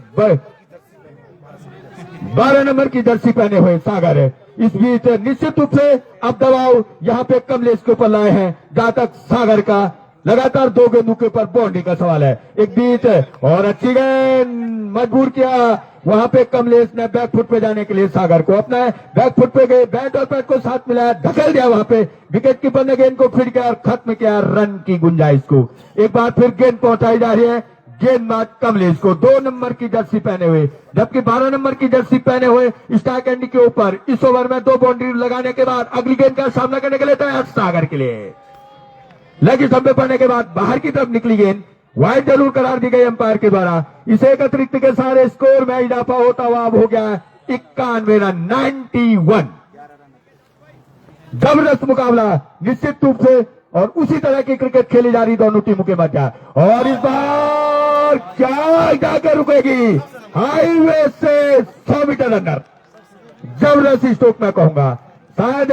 12 नंबर की जर्सी पहने हुए सागर है। इस बीच निश्चित रूप से अब दबाव यहाँ पे कमलेश के ऊपर लाए हैं, जहां तक सागर का लगातार 2 गेंदों के ऊपर बाउंड्री का सवाल है। एक बीच और अच्छी गेंद मजबूर किया वहां पे कमलेश ने बैक फुट पे जाने के लिए सागर को, अपना बैक फुट पे गए, बैट और पैड को साथ मिलाया, धकेल दिया वहां पे। विकेट कीपर ने गेंद को फीड किया और खत्म किया रन की गुंजाइश को। एक बार फिर गेंद पहुंचाई जा रही है गेंदबाज कमलेश को, 2 नंबर की जर्सी पहने हुए, जबकि 12 नंबर की जर्सी पहने हुए स्ट्राइक एंड के ऊपर इस ओवर में 2 बाउंड्री लगाने के बाद अगली गेंद का सामना करने के लिए तैयार सागर के लिए। लेग स्टंप पे पड़ने के बाद बाहर की तरफ निकली गेंद, वाइड जरूर करार दी गई अंपायर के द्वारा। इसे एक अतिरिक्त के सारे स्कोर में इजाफा होता हुआ अब हो गया 91 रन 91। जबरदस्त मुकाबला निश्चित रूप से, और उसी तरह की क्रिकेट खेली जा रही दोनों टीमों के मध्य। और इस बार क्या जाकर रुकेगी, हाईवे से 100 मीटर अंदर। जबरदस्त स्ट्रोक मैं कहूंगा, शायद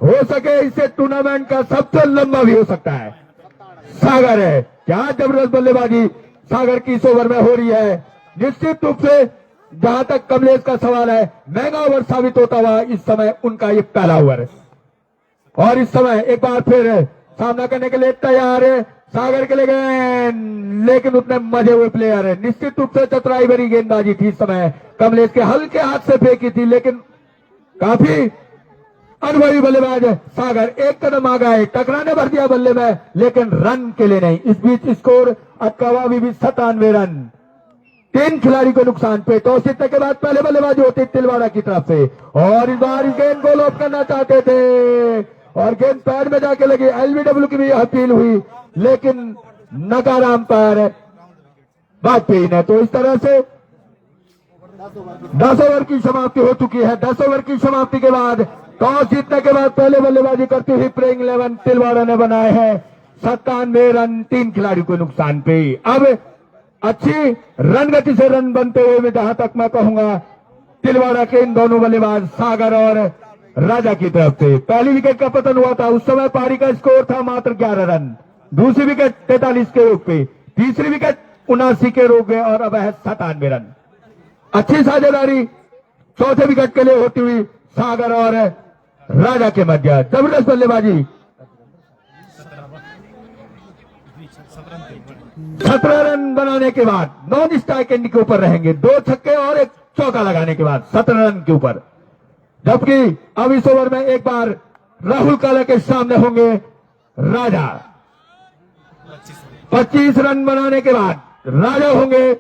हो सके इसे टूर्नामेंट का सबसे लंबा भी हो सकता है। सागर है, क्या जबरदस्त बल्लेबाजी सागर की इस ओवर में हो रही है। निश्चित रूप से जहां तक कमलेश का सवाल है, महंगा ओवर साबित होता हुआ इस समय उनका ये पहला ओवर है। और इस समय एक बार फिर सामना करने के लिए तैयार है सागर के लिए गेंद, लेकिन उतने मजे हुए प्लेयर है। निश्चित रूप से चतुराई भरी गेंदबाजी थी इस समय, कमलेश के हल्के हाथ से फेंकी थी, लेकिन काफी अनुभवी बल्लेबाज सागर एक कदम आ गए, टकराने भर दिया बल्ले में, लेकिन रन के लिए नहीं। इस बीच स्कोर अटकावा भी 97 रन 3 खिलाड़ी को नुकसान पे। टॉस जीतने के बाद पहले बल्लेबाजी होती तिलवाड़ा की तरफ से, और इस बार इस गेंद को लॉक करना चाहते थे और गेंद पैड में जाके लगी। एलबीडब्ल्यू की भी अपील हुई, लेकिन नकारा अंपायर वाजपेयी ने। तो इस तरह से 10 ओवर की समाप्ति हो चुकी है। 10 ओवर की समाप्ति के बाद टॉस जीतने के बाद पहले बल्लेबाजी करती हुई प्लेइंग 11 तिलवाड़ा ने बनाए हैं 97 रन 3 खिलाड़ी को नुकसान पे। अब अच्छी रन गति से रन बनते हुए जहां तक मैं कहूंगा तिलवाड़ा के इन दोनों बल्लेबाज सागर और राजा की तरफ से। पहली विकेट का पतन हुआ था, उस समय पारी का स्कोर था मात्र 11 रन। दूसरी विकेट 43 के रोक पे, तीसरी विकेट 79 के रोक पे, और अब है 97 रन। अच्छी साझेदारी चौथे विकेट के लिए होती हुई सागर और राजा के मध्य। जबरदस्त बल्लेबाजी, 17 रन बनाने के बाद नॉन स्ट्राइक एंड के ऊपर रहेंगे, 2 छक्के और 1 चौका लगाने के बाद 17 रन के ऊपर। जबकि अब इस ओवर में एक बार राहुल काला के सामने होंगे राजा। 25 रन बनाने के बाद राजा होंगे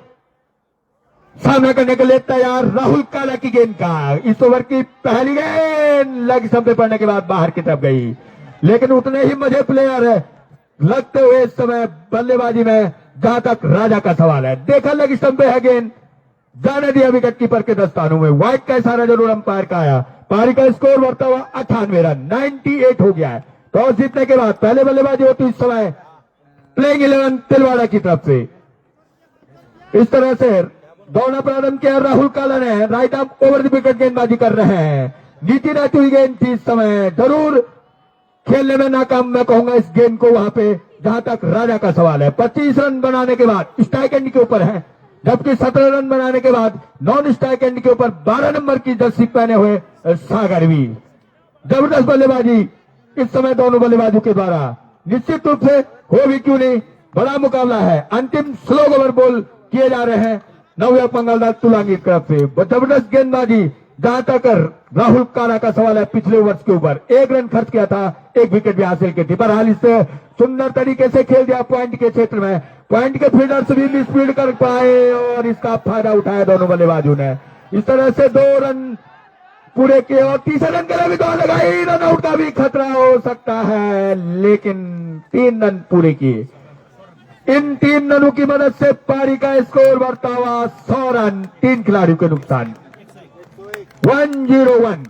सामना करने के लिए तैयार राहुल काला की गेंद का। इस ओवर की पहली गेंद लेग स्टंप पे पड़ने के बाद बाहर की तरफ गई, लेकिन उतने ही मजे प्लेयर लगते हुए इस समय बल्लेबाजी में जहां तक राजा का सवाल है। देखा लेग स्टंप पे है गेंद, जाने दिया विकेट कीपर के दस्तानों में। वाइड का इशारा जरूर अंपायर का आया। पारी का स्कोर बढ़ता हुआ 98 रन 98 हो गया है। टॉस जीतने के बाद पहले बल्लेबाजी होती इस समय प्लेइंग 11 तिलवाड़ा की तरफ से। इस तरह से दौड़ना प्रारंभ किया राहुल काला ने, right arm over the wicket गेंदबाजी कर रहे हैं। नीति रहती हुई गेंद थी इस समय, जरूर खेलने में नाकाम मैं कहूंगा इस गेंद को वहां पे जहां तक राजा का सवाल है। 25 रन बनाने के बाद स्ट्राइक एंड के ऊपर है जबकि 17 रन बनाने के बाद नॉन स्ट्राइक एंड के ऊपर 12 नंबर की जर्सी पहने हुए सागर भी। जबरदस्त बल्लेबाजी इस समय दोनों बल्लेबाजों के द्वारा, निश्चित रूप से हो भी क्यों नहीं, बड़ा मुकाबला है। अंतिम स्लो ओवर बॉल किए जा रहे हैं नवयुवक मंगलदास तुलांगी की तरफ से। जबरदस्त गेंदबाजी, जहां तक राहुल काला का सवाल है, पिछले ओवर के ऊपर 1 रन खर्च किया था, 1 विकेट भी हासिल की थी। बहरहाल इस सुंदर तरीके से खेल दिया पॉइंट के क्षेत्र में, पॉइंट के फील्डर्स भी स्पीड कर पाए और इसका फायदा उठाया दोनों बल्लेबाजों ने। इस तरह से 2 रन पूरे किए और तीसरे रन के लिए भी दौड़ लगाई, रन आउट का भी खतरा हो सकता है, लेकिन 3 रन पूरे किए। इन 3 रनों की मदद से पारी का स्कोर बढ़ता हुआ 100 रन, 3 खिलाड़ियों के नुकसान, 101।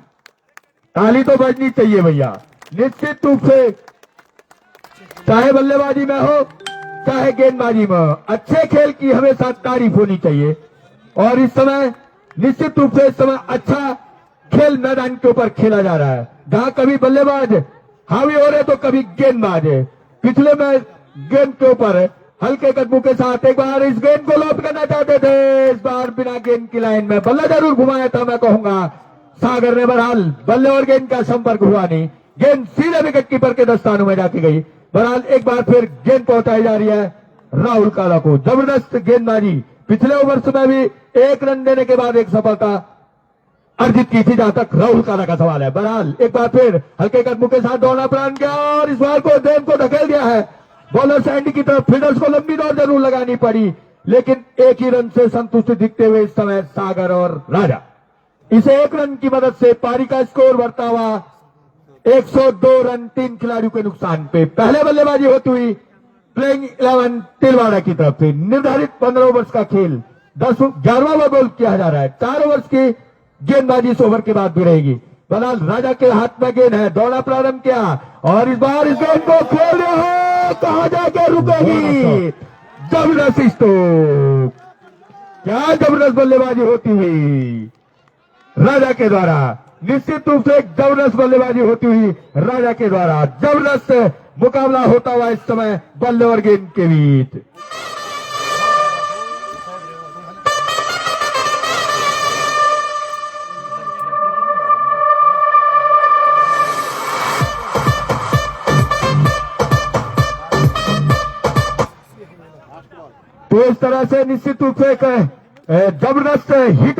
ताली तो बजनी चाहिए भैया। निश्चित रूप से चाहे बल्लेबाजी में हो चाहे गेंदबाजी में हो, अच्छे खेल की हमेशा तारीफ होनी चाहिए। और इस समय निश्चित रूप से इस समय अच्छा खेल मैदान के ऊपर खेला जा रहा है, जहां कभी बल्लेबाज हावी हो रहे तो कभी गेंदबाज है। पिछले में गेंद के ऊपर हल्के कदमों के साथ एक बार इस गेंद को लॉप करना चाहते थे, इस बार बिना गेंद की लाइन में बल्ला जरूर घुमाया था, मैं कहूंगा सागर ने। बहरहाल बल्ले और गेंद का संपर्क हुआ नहीं, गेंद सीधे विकेट कीपर के दस्तानों में जाके गई। बहरहाल एक बार फिर गेंद पहुंचाई जा रही है राहुल काला को। जबरदस्त गेंदबाजी, पिछले ओवर में भी 1 रन देने के बाद एक सफलता अर्जित की थी, जहां तक राहुल काला का सवाल है। बहरहाल एक बार फिर हल्के कदमों के साथ दौड़ना प्रारंभ किया और इस बार को गेंद को धकेल दिया है बॉलर सैंडी की तरफ। फील्डर्स को लंबी दौड़ जरूर लगानी पड़ी, लेकिन 1 ही रन से संतुष्ट दिखते हुए इस समय सागर और राजा। इसे 1 रन की मदद से पारी का स्कोर बढ़ता हुआ 102 रन, 3 खिलाड़ियों के नुकसान पे। पहले बल्लेबाजी होती हुई प्लेइंग 11 तिलवाड़ा की तरफ से। निर्धारित 15 ओवर्स का खेल 11वां बॉल किया जा रहा है। 4 ओवर्स की गेंदबाजी इस ओवर के बाद भी रहेगी। बहरहाल राजा के हाथ में गेंद है, दौड़ा प्रारंभ किया और इस बार इस गेंद को खेल रहे हो, कहां जाके रुकेगी। जबरदस्त स्ट्रोक, क्या जबरदस्त बल्लेबाजी होती हुई राजा के द्वारा। निश्चित रूप से एक जबरदस्त बल्लेबाजी होती हुई राजा के द्वारा। जबरदस्त मुकाबला होता हुआ इस समय बल्ले और गेंद के बीच। तो इस तरह से निश्चित रूप से एक जबरदस्त हिट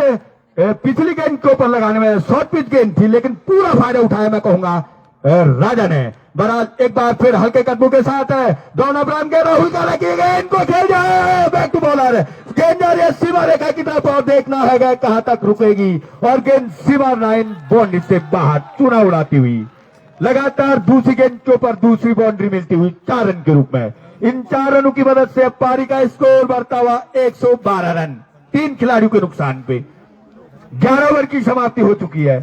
पिछली गेंद के ऊपर लगाने में, शॉर्ट पिच गेंद थी, लेकिन पूरा फायदा उठाया मैं कहूंगा राजा ने। बहरहाल एक बार फिर हल्के कदमों के साथ दौड़ना प्रारंभ किया, राहुल काला की गेंद को खेल जाए, बैक टू बॉलर, गेंद जा रही है सीमा रेखा की तरफ और देखना है कहां तक रुकेगी और गेंद सीमा लाइन बाउंड्री से बाहर चूना उड़ाती हुई। लगातार दूसरी गेंद के ऊपर दूसरी बाउंड्री मिलती हुई 4 रन के रूप में। इन 4 रनों की मदद से पारी का स्कोर बढ़ता हुआ 112 रन, 3 खिलाड़ियों के नुकसान पे। 11 ओवर की समाप्ति हो चुकी है,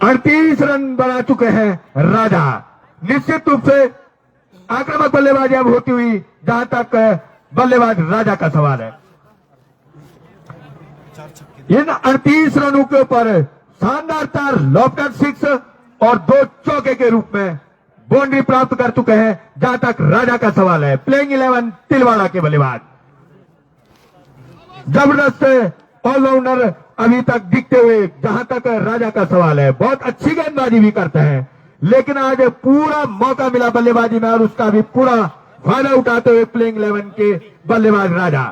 38 रन बना चुके हैं राजा। निश्चित रूप से आक्रामक बल्लेबाजी अब होती हुई, जहां तक बल्लेबाज राजा का सवाल है। इन 38 रनों के ऊपर शानदार 4 लॉफ्टर 6 और 2 चौके के रूप में बाउंड्री प्राप्त कर चुके हैं, जहां तक राजा का सवाल है। प्लेइंग 11 तिलवाड़ा के बल्लेबाज, जबरदस्त ऑलराउंडर अभी तक दिखते हुए, जहां तक राजा का सवाल है। बहुत अच्छी गेंदबाजी भी करते हैं, लेकिन आज पूरा मौका मिला बल्लेबाजी में और उसका भी पूरा फायदा उठाते हुए प्लेइंग 11 के बल्लेबाज राजा।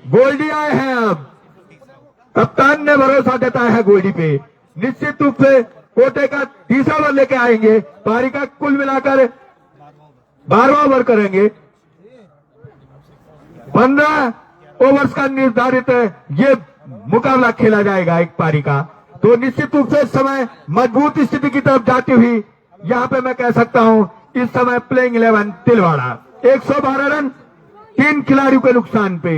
गोल्डी आए हैं, अब कप्तान ने भरोसा जताया है गोल्डी पे। निश्चित रूप से कोटे का तीसरा ओवर लेके आएंगे, पारी का कुल मिलाकर 12वां ओवर करेंगे। 15 ओवर्स का निर्धारित ये मुकाबला खेला जाएगा एक पारी का। तो निश्चित रूप से इस समय मजबूत स्थिति की तरफ जाती हुई, यहां पे मैं कह सकता हूं इस समय प्लेइंग 11 तिलवाड़ा 112 रन, 3 खिलाड़ियों के नुकसान पे।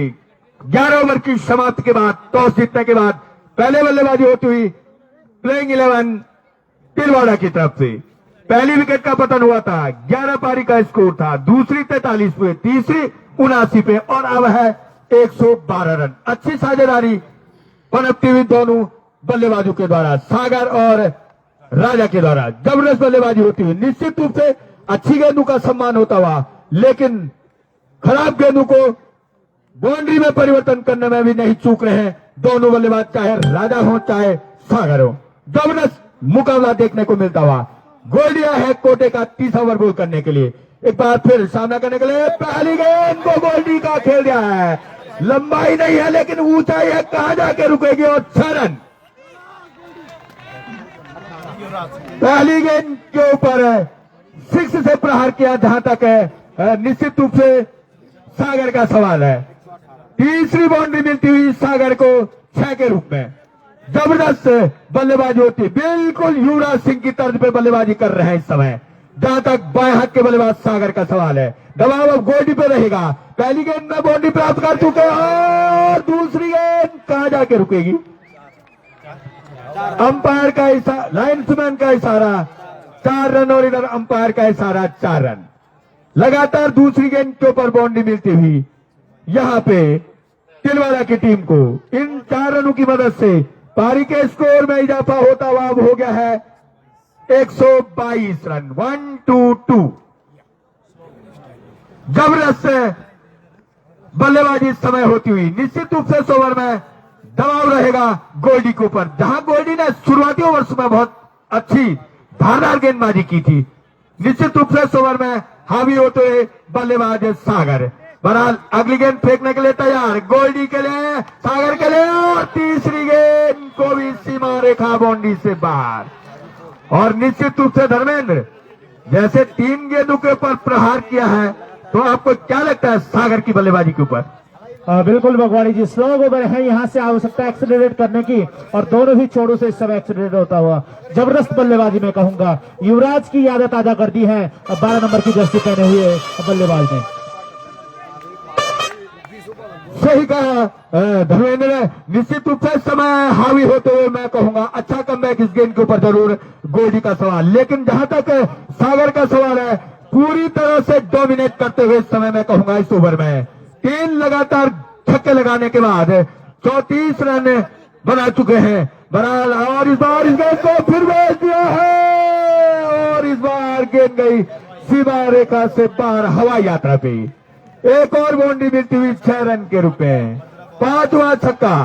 11 ओवर की समाप्ति के बाद, टॉस जीतने के बाद पहले बल्लेबाजी होती हुई प्लेइंग 11 तिलवाड़ा की तरफ से। पहली विकेट का पतन हुआ था, 11 पारी का स्कोर था, दूसरी 43 पे, तीसरी 79 पे और अब है 112 रन। अच्छी साझेदारी पनपती हुई दोनों बल्लेबाजों के द्वारा, सागर और राजा के द्वारा। जबरदस्त बल्लेबाजी होती हुई, निश्चित रूप से अच्छी गेंदों का सम्मान होता हुआ, लेकिन खराब गेंदों को बाउंड्री में परिवर्तन करने में भी नहीं चूक रहे हैं दोनों बल्लेबाज, चाहे राजा हो चाहे सागर हो। जबरदस्त मुकाबला देखने को मिलता हुआ। गोल्डिया है कोटे का 30 ओवर बॉल करने के लिए, एक बार फिर सामना करने के लिए पहली गेंद को गोल्डी का खेल दिया है। लंबाई नहीं है लेकिन ऊंचाई है, कहां जाके रुकेगी और 6 रन। पहली गेंद के ऊपर 6 से प्रहार किया, जहां तक है निश्चित रूप से सागर का सवाल है। तीसरी बाउंड्री मिलती हुई सागर को 6 के रूप में। जबरदस्त बल्लेबाजी होती है, बिल्कुल युवराज सिंह की तर्ज पे बल्लेबाजी कर रहे हैं इस समय। जहां तक बाएं हाथ के बल्लेबाज सागर का सवाल है, दबाव अब गोल्डी पे रहेगा। पहली गेंद में बाउंड्री प्राप्त कर चुके हैं और दूसरी गेंद कहां जाके रुकेगी। अंपायर का इशारा, लाइन्समैन का इशारा 4 रन और इधर अंपायर का इशारा 4 रन। लगातार दूसरी गेंद के ऊपर बाउंड्री मिलती हुई यहां पे तिलवाड़ा की टीम को इन 4 रनों की मदद से पारी के स्कोर में इजाफा होता हुआ अब हो गया है 122 रन। 1-2-2। जबरदस्त बल्लेबाजी इस समय होती हुई। निश्चित रूप से इस ओवर में दबाव रहेगा गोल्डी के ऊपर, जहां गोल्डी ने शुरुआती ओवर्स में बहुत अच्छी धारदार गेंदबाजी की थी। निश्चित रूप से इस ओवर में हावी होते हुए बल्लेबाज सागर। बहरहाल अगली गेंद फेंकने के लिए तैयार, गोल्डी के लिए, सागर के लिए, और तीसरी गेंद को भी सीमा रेखा बाउंड्री से बाहर। और निश्चित रूप से धर्मेंद्र, जैसे 3 गेंदों के ऊपर प्रहार किया है, तो आपको क्या लगता है सागर की बल्लेबाजी के ऊपर? बिल्कुल भगवानी जी, स्लो ओवर है, यहां से आवश्यकता एक्सेलरेट करने की और दोनों ही छोरों से इस समय एक्सेलरेट होता हुआ जबरदस्त बल्लेबाजी में कहूंगा युवराज की यादें ताजा कर दी है 12 नंबर की जर्सी पहने हुए बल्लेबाज ने। सही कहा धर्मेंद्र ने। निश्चित रूप से इस समय हावी होते हुए मैं कहूंगा अच्छा कमबैक इस गेंद के ऊपर जरूर गोल्डी का सवाल। लेकिन जहां तक सागर का सवाल है, पूरी तरह से डोमिनेट करते हुए इस समय मैं कहूंगा इस ओवर में 3 लगातार छक्के लगाने के बाद 34 रन बना चुके हैं। बहरहाल और इस बार इस गेंद को फिर भेज दिया है और इस बार गेंद गई सीमा रेखा से बाहर हवाई यात्रा पे। एक और बाउंड्री मिलती हुई 6 रन के रूप में। 5वां छक्का।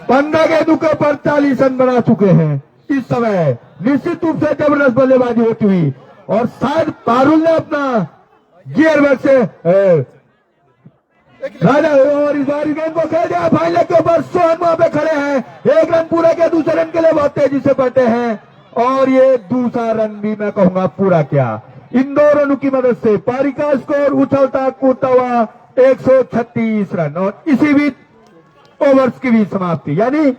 15 गेंदों के ऊपर 40 रन बना चुके हैं इस समय। निश्चित रूप से जबरदस्त बल्लेबाजी होती हुई और शायद पारुल ने अपना गियर वर्क से राजा और इस बार गेंद को खेल दिया फाइनल के ऊपर। सोहन वहां पे खड़े हैं, 1 रन पूरा किया, दूसरे रन के लिए बहुत तेजी से बढ़ते हैं और ये दूसरा रन भी मैं कहूंगा पूरा किया। इन 2 रनों की मदद से पारी का स्कोर उछलता कूदता हुआ 136 रन और इसी बीच ओवर्स की भी समाप्ति, यानी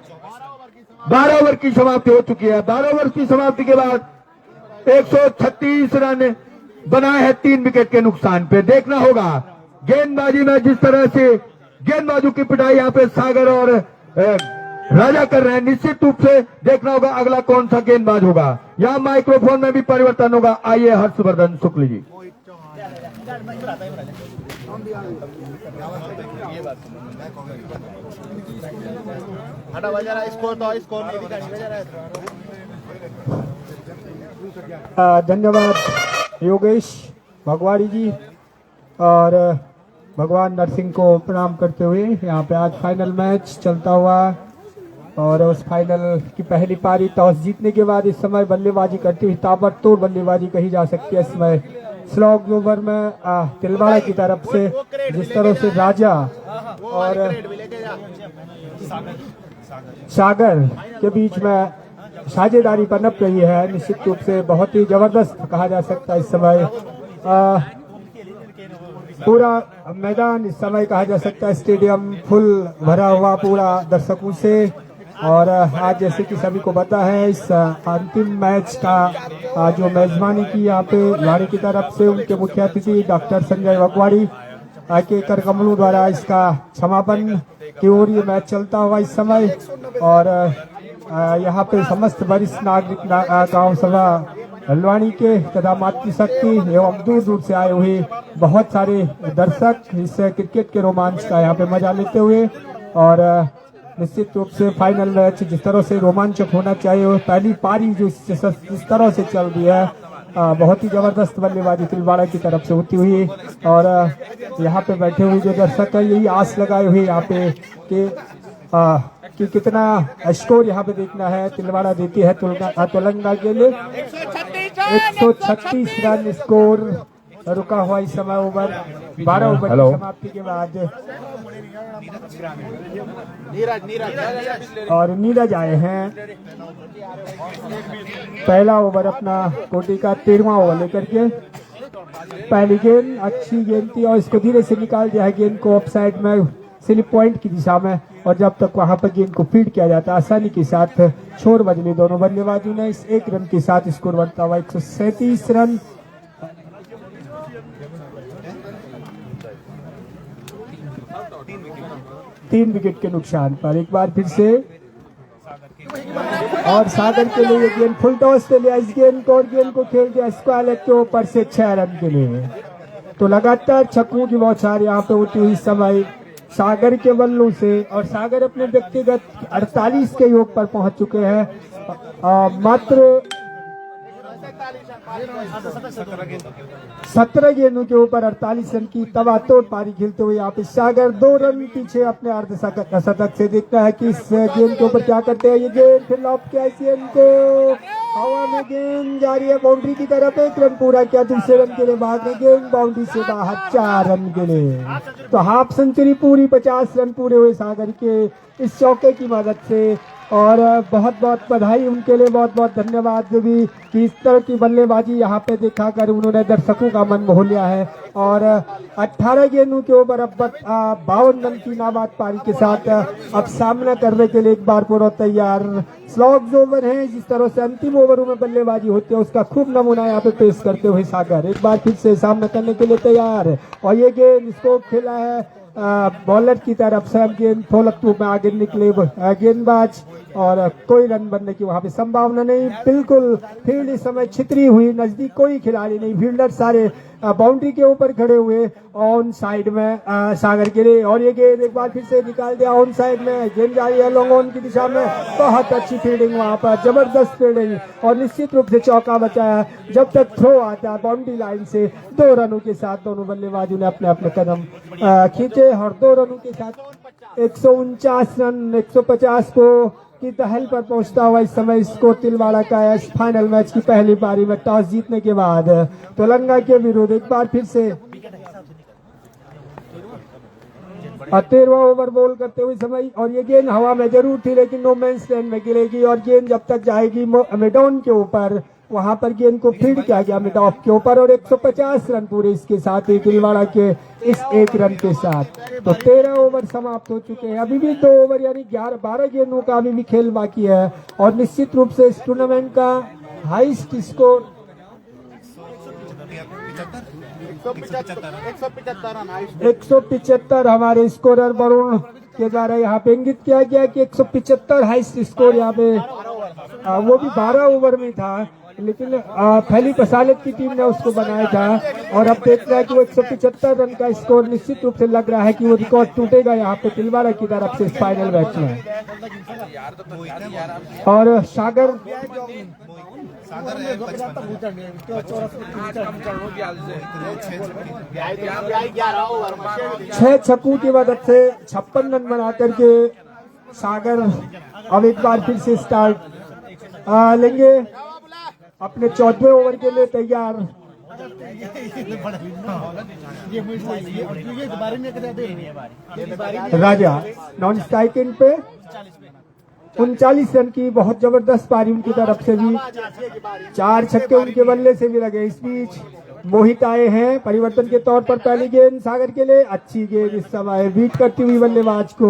12 ओवर की समाप्ति हो चुकी है। 12 ओवर की समाप्ति के बाद 136 रन बनाए हैं 3 विकेट के नुकसान पे। देखना होगा गेंदबाजी में जिस तरह से गेंदबाजों की पिटाई यहाँ पे सागर और राजा कर रहे हैं, निश्चित रूप से देखना होगा अगला कौन सा गेंदबाज होगा। यहाँ माइक्रोफोन में भी परिवर्तन होगा। आइए हर्षवर्धन शुक्ल जी। धन्यवाद योगेश भगवाड़ी जी और भगवान नरसिंह को प्रणाम करते हुए यहाँ पे आज फाइनल मैच चलता हुआ और उस फाइनल की पहली पारी टॉस जीतने के बाद इस समय बल्लेबाजी करती हुई ताबड़तोड़ बल्लेबाजी कही जा सकती है। इस समय स्लॉग ओवर में तिलवाड़ा की तरफ से जिस तरह से राजा और सागर के बीच में साझेदारी पनप रही है, निश्चित रूप से बहुत ही जबरदस्त कहा जा सकता है। इस समय पूरा मैदान इस समय कहा जा सकता है स्टेडियम फुल भरा हुआ पूरा दर्शकों से। और आज जैसे कि सभी को पता है इस अंतिम मैच का जो मेजबानी की यहाँ पे लाड़ी की तरफ से उनके मुख्य अतिथि डॉक्टर संजय वकवाड़ी के कर कमलों द्वारा इसका समापन की ओर ये मैच चलता हुआ इस समय। और यहाँ पे समस्त वरिष्ठ नागरिक गांव सभा हल्द्वानी के तथा मातृशक्ति एवं दूर दूर से आए हुए बहुत सारे दर्शक इस क्रिकेट के रोमांच का यहाँ पे मजा लेते हुए और निश्चित रूप से फाइनल मैच जिस तरह से रोमांचक होना चाहिए, पहली पारी जो जिस तरह से चल रही है बहुत ही जबरदस्त बल्लेबाजी तिलवाड़ा की तरफ से होती हुई और यहाँ पे बैठे हुए जो दर्शक है यही आस लगाए हुए यहाँ पे कि कितना स्कोर यहाँ पे देखना है। तिलवाड़ा देती है तेलंगाना के लिए 136 रन स्कोर रुका हुआ इस समय ओवर 12 ओवर की समाप्ति के बाद। और नीरज आए हैं पहला ओवर अपना कोटी का 13वां ओवर लेकर के। पहली गेंद अच्छी गेंद थी और इसको धीरे से निकाल दिया है गेंद को ऑफ साइड में स्लिप पॉइंट की दिशा में और जब तक वहां पर गेंद को फीड किया जाता आसानी के साथ छोर बदले दोनों बल्लेबाजों ने। इस एक रन के साथ स्कोर बनता हुआ 137 रन। तीन विकेट के नुकसान पर एक बार फिर से और सागर के लिए गेंद फुल टॉस पे लिया इस गेंद को और गेंद को खेल दिया स्क्वायर लेग के ऊपर से 6 रन के लिए। तो लगातार छक्कों की बौछार यहाँ पे होती हुई समय सागर के बल्लों से और सागर अपने व्यक्तिगत 48 के योग पर पहुंच चुके हैं। मात्र 17 गेंदों के ऊपर 48 रन की तबातोड़ पारी खेलते हुए यहाँ पे सागर 2 रन पीछे अपने अर्धशतक से। देखता है कि इस गेंद के ऊपर क्या करते हैं। ये गेंद फिर लॉप किया इस गेंद को हवा में गेंद जा रही है बाउंड्री की तरफ। 1 रन पूरा किया दूसरे रन के लिए भागने गेंद बाउंड्री से बाहर 4 रन के लिए। तो हाफ सेंचुरी पूरी 50 रन पूरे हुए सागर के इस चौके की मदद से और बहुत बहुत बधाई उनके लिए, बहुत बहुत धन्यवाद भी कि इस तरह की बल्लेबाजी यहाँ पे देखा कर उन्होंने दर्शकों का मन मोह लिया है। और 18 गेंदों के ऊपर अब 52 रन की नाबाद पारी के साथ अब सामना करने के लिए एक बार पूरा तैयार। स्लॉग्स ओवर है जिस तरह से अंतिम ओवरों में बल्लेबाजी होती है उसका खूब नमूना यहाँ पे पेश करते हुए सागर एक बार फिर से सामना करने के लिए तैयार। और ये गेंद इसको खेला है बॉलर की तरफ से। अब गेंद फोलक में आगे निकले गेंदबाज और कोई रन बनने की वहां पे संभावना नहीं। बिल्कुल फील्ड इस समय छितरी हुई, नजदीक कोई खिलाड़ी नहीं, फील्डर सारे बाउंड्री के ऊपर खड़े हुए ऑन साइड में सागर के लिए। और ये गेंद एक बार फिर से निकाल दिया ऑन साइड में, गेंद जा रही है लॉन्ग ऑन की दिशा में। बहुत अच्छी फील्डिंग वहां पर, जबरदस्त फील्डिंग और निश्चित रूप से चौका बचाया जब तक थ्रो आता है बाउंड्री लाइन से। 2 रनों के साथ दोनों बल्लेबाजों ने अपने अपने कदम खींचे और 2 रनों के साथ 149 रन 150 को की दहल पर पहुंचता हुआ इस समय स्कोर तिलवाड़ा का है। फाइनल मैच की पहली पारी में टॉस जीतने के बाद तेलंगाना के विरुद्ध एक बार फिर से 13वां ओवर बॉल करते हुए समय। और ये गेंद हवा में जरूर थी लेकिन नो मैन लैंड में गिरेगी और गेंद जब तक जाएगी मिडॉन के ऊपर वहां पर गेंद को फीड किया गया मिड ऑफ के ऊपर और 150 रन पूरे इसके साथ ही तिलवाड़ा के इस 1 रन के साथ। तो 13 ओवर समाप्त हो चुके हैं। अभी भी 2 ओवर यानी 12 गेंदों का अभी भी खेल बाकी है और निश्चित रूप से इस टूर्नामेंट का हाईएस्ट स्कोर 175 हमारे स्कोरर वरुण के द्वारा यहाँ पे इंगित किया गया कि 175 हाईएस्ट स्कोर यहाँ पे वो भी 12 ओवर में था लेकिन फैली पसालत की टीम ने उसको बनाया था। और अब देख रहा है कि वो 175 रन का स्कोर निश्चित रूप से लग रहा है कि वो रिकॉर्ड टूटेगा यहाँ पे तिलवाड़ा की तरफ से इस फाइनल मैच में। और सागर 6 छक्कों की मदद से 56 रन बना करके सागर अब एक बार फिर से स्टार्ट लेंगे अपने 14वें ओवर के लिए तैयार। राजा नॉन स्ट्राइकिंग पे 39 रन की बहुत जबरदस्त पारी उनकी तरफ से भी, 4 छक्के उनके बल्ले से भी लगे। इस बीच मोहित आए हैं परिवर्तन के तौर पर। पहली गेंद सागर के लिए अच्छी गेंद इस समय बीट करती हुई बल्लेबाज को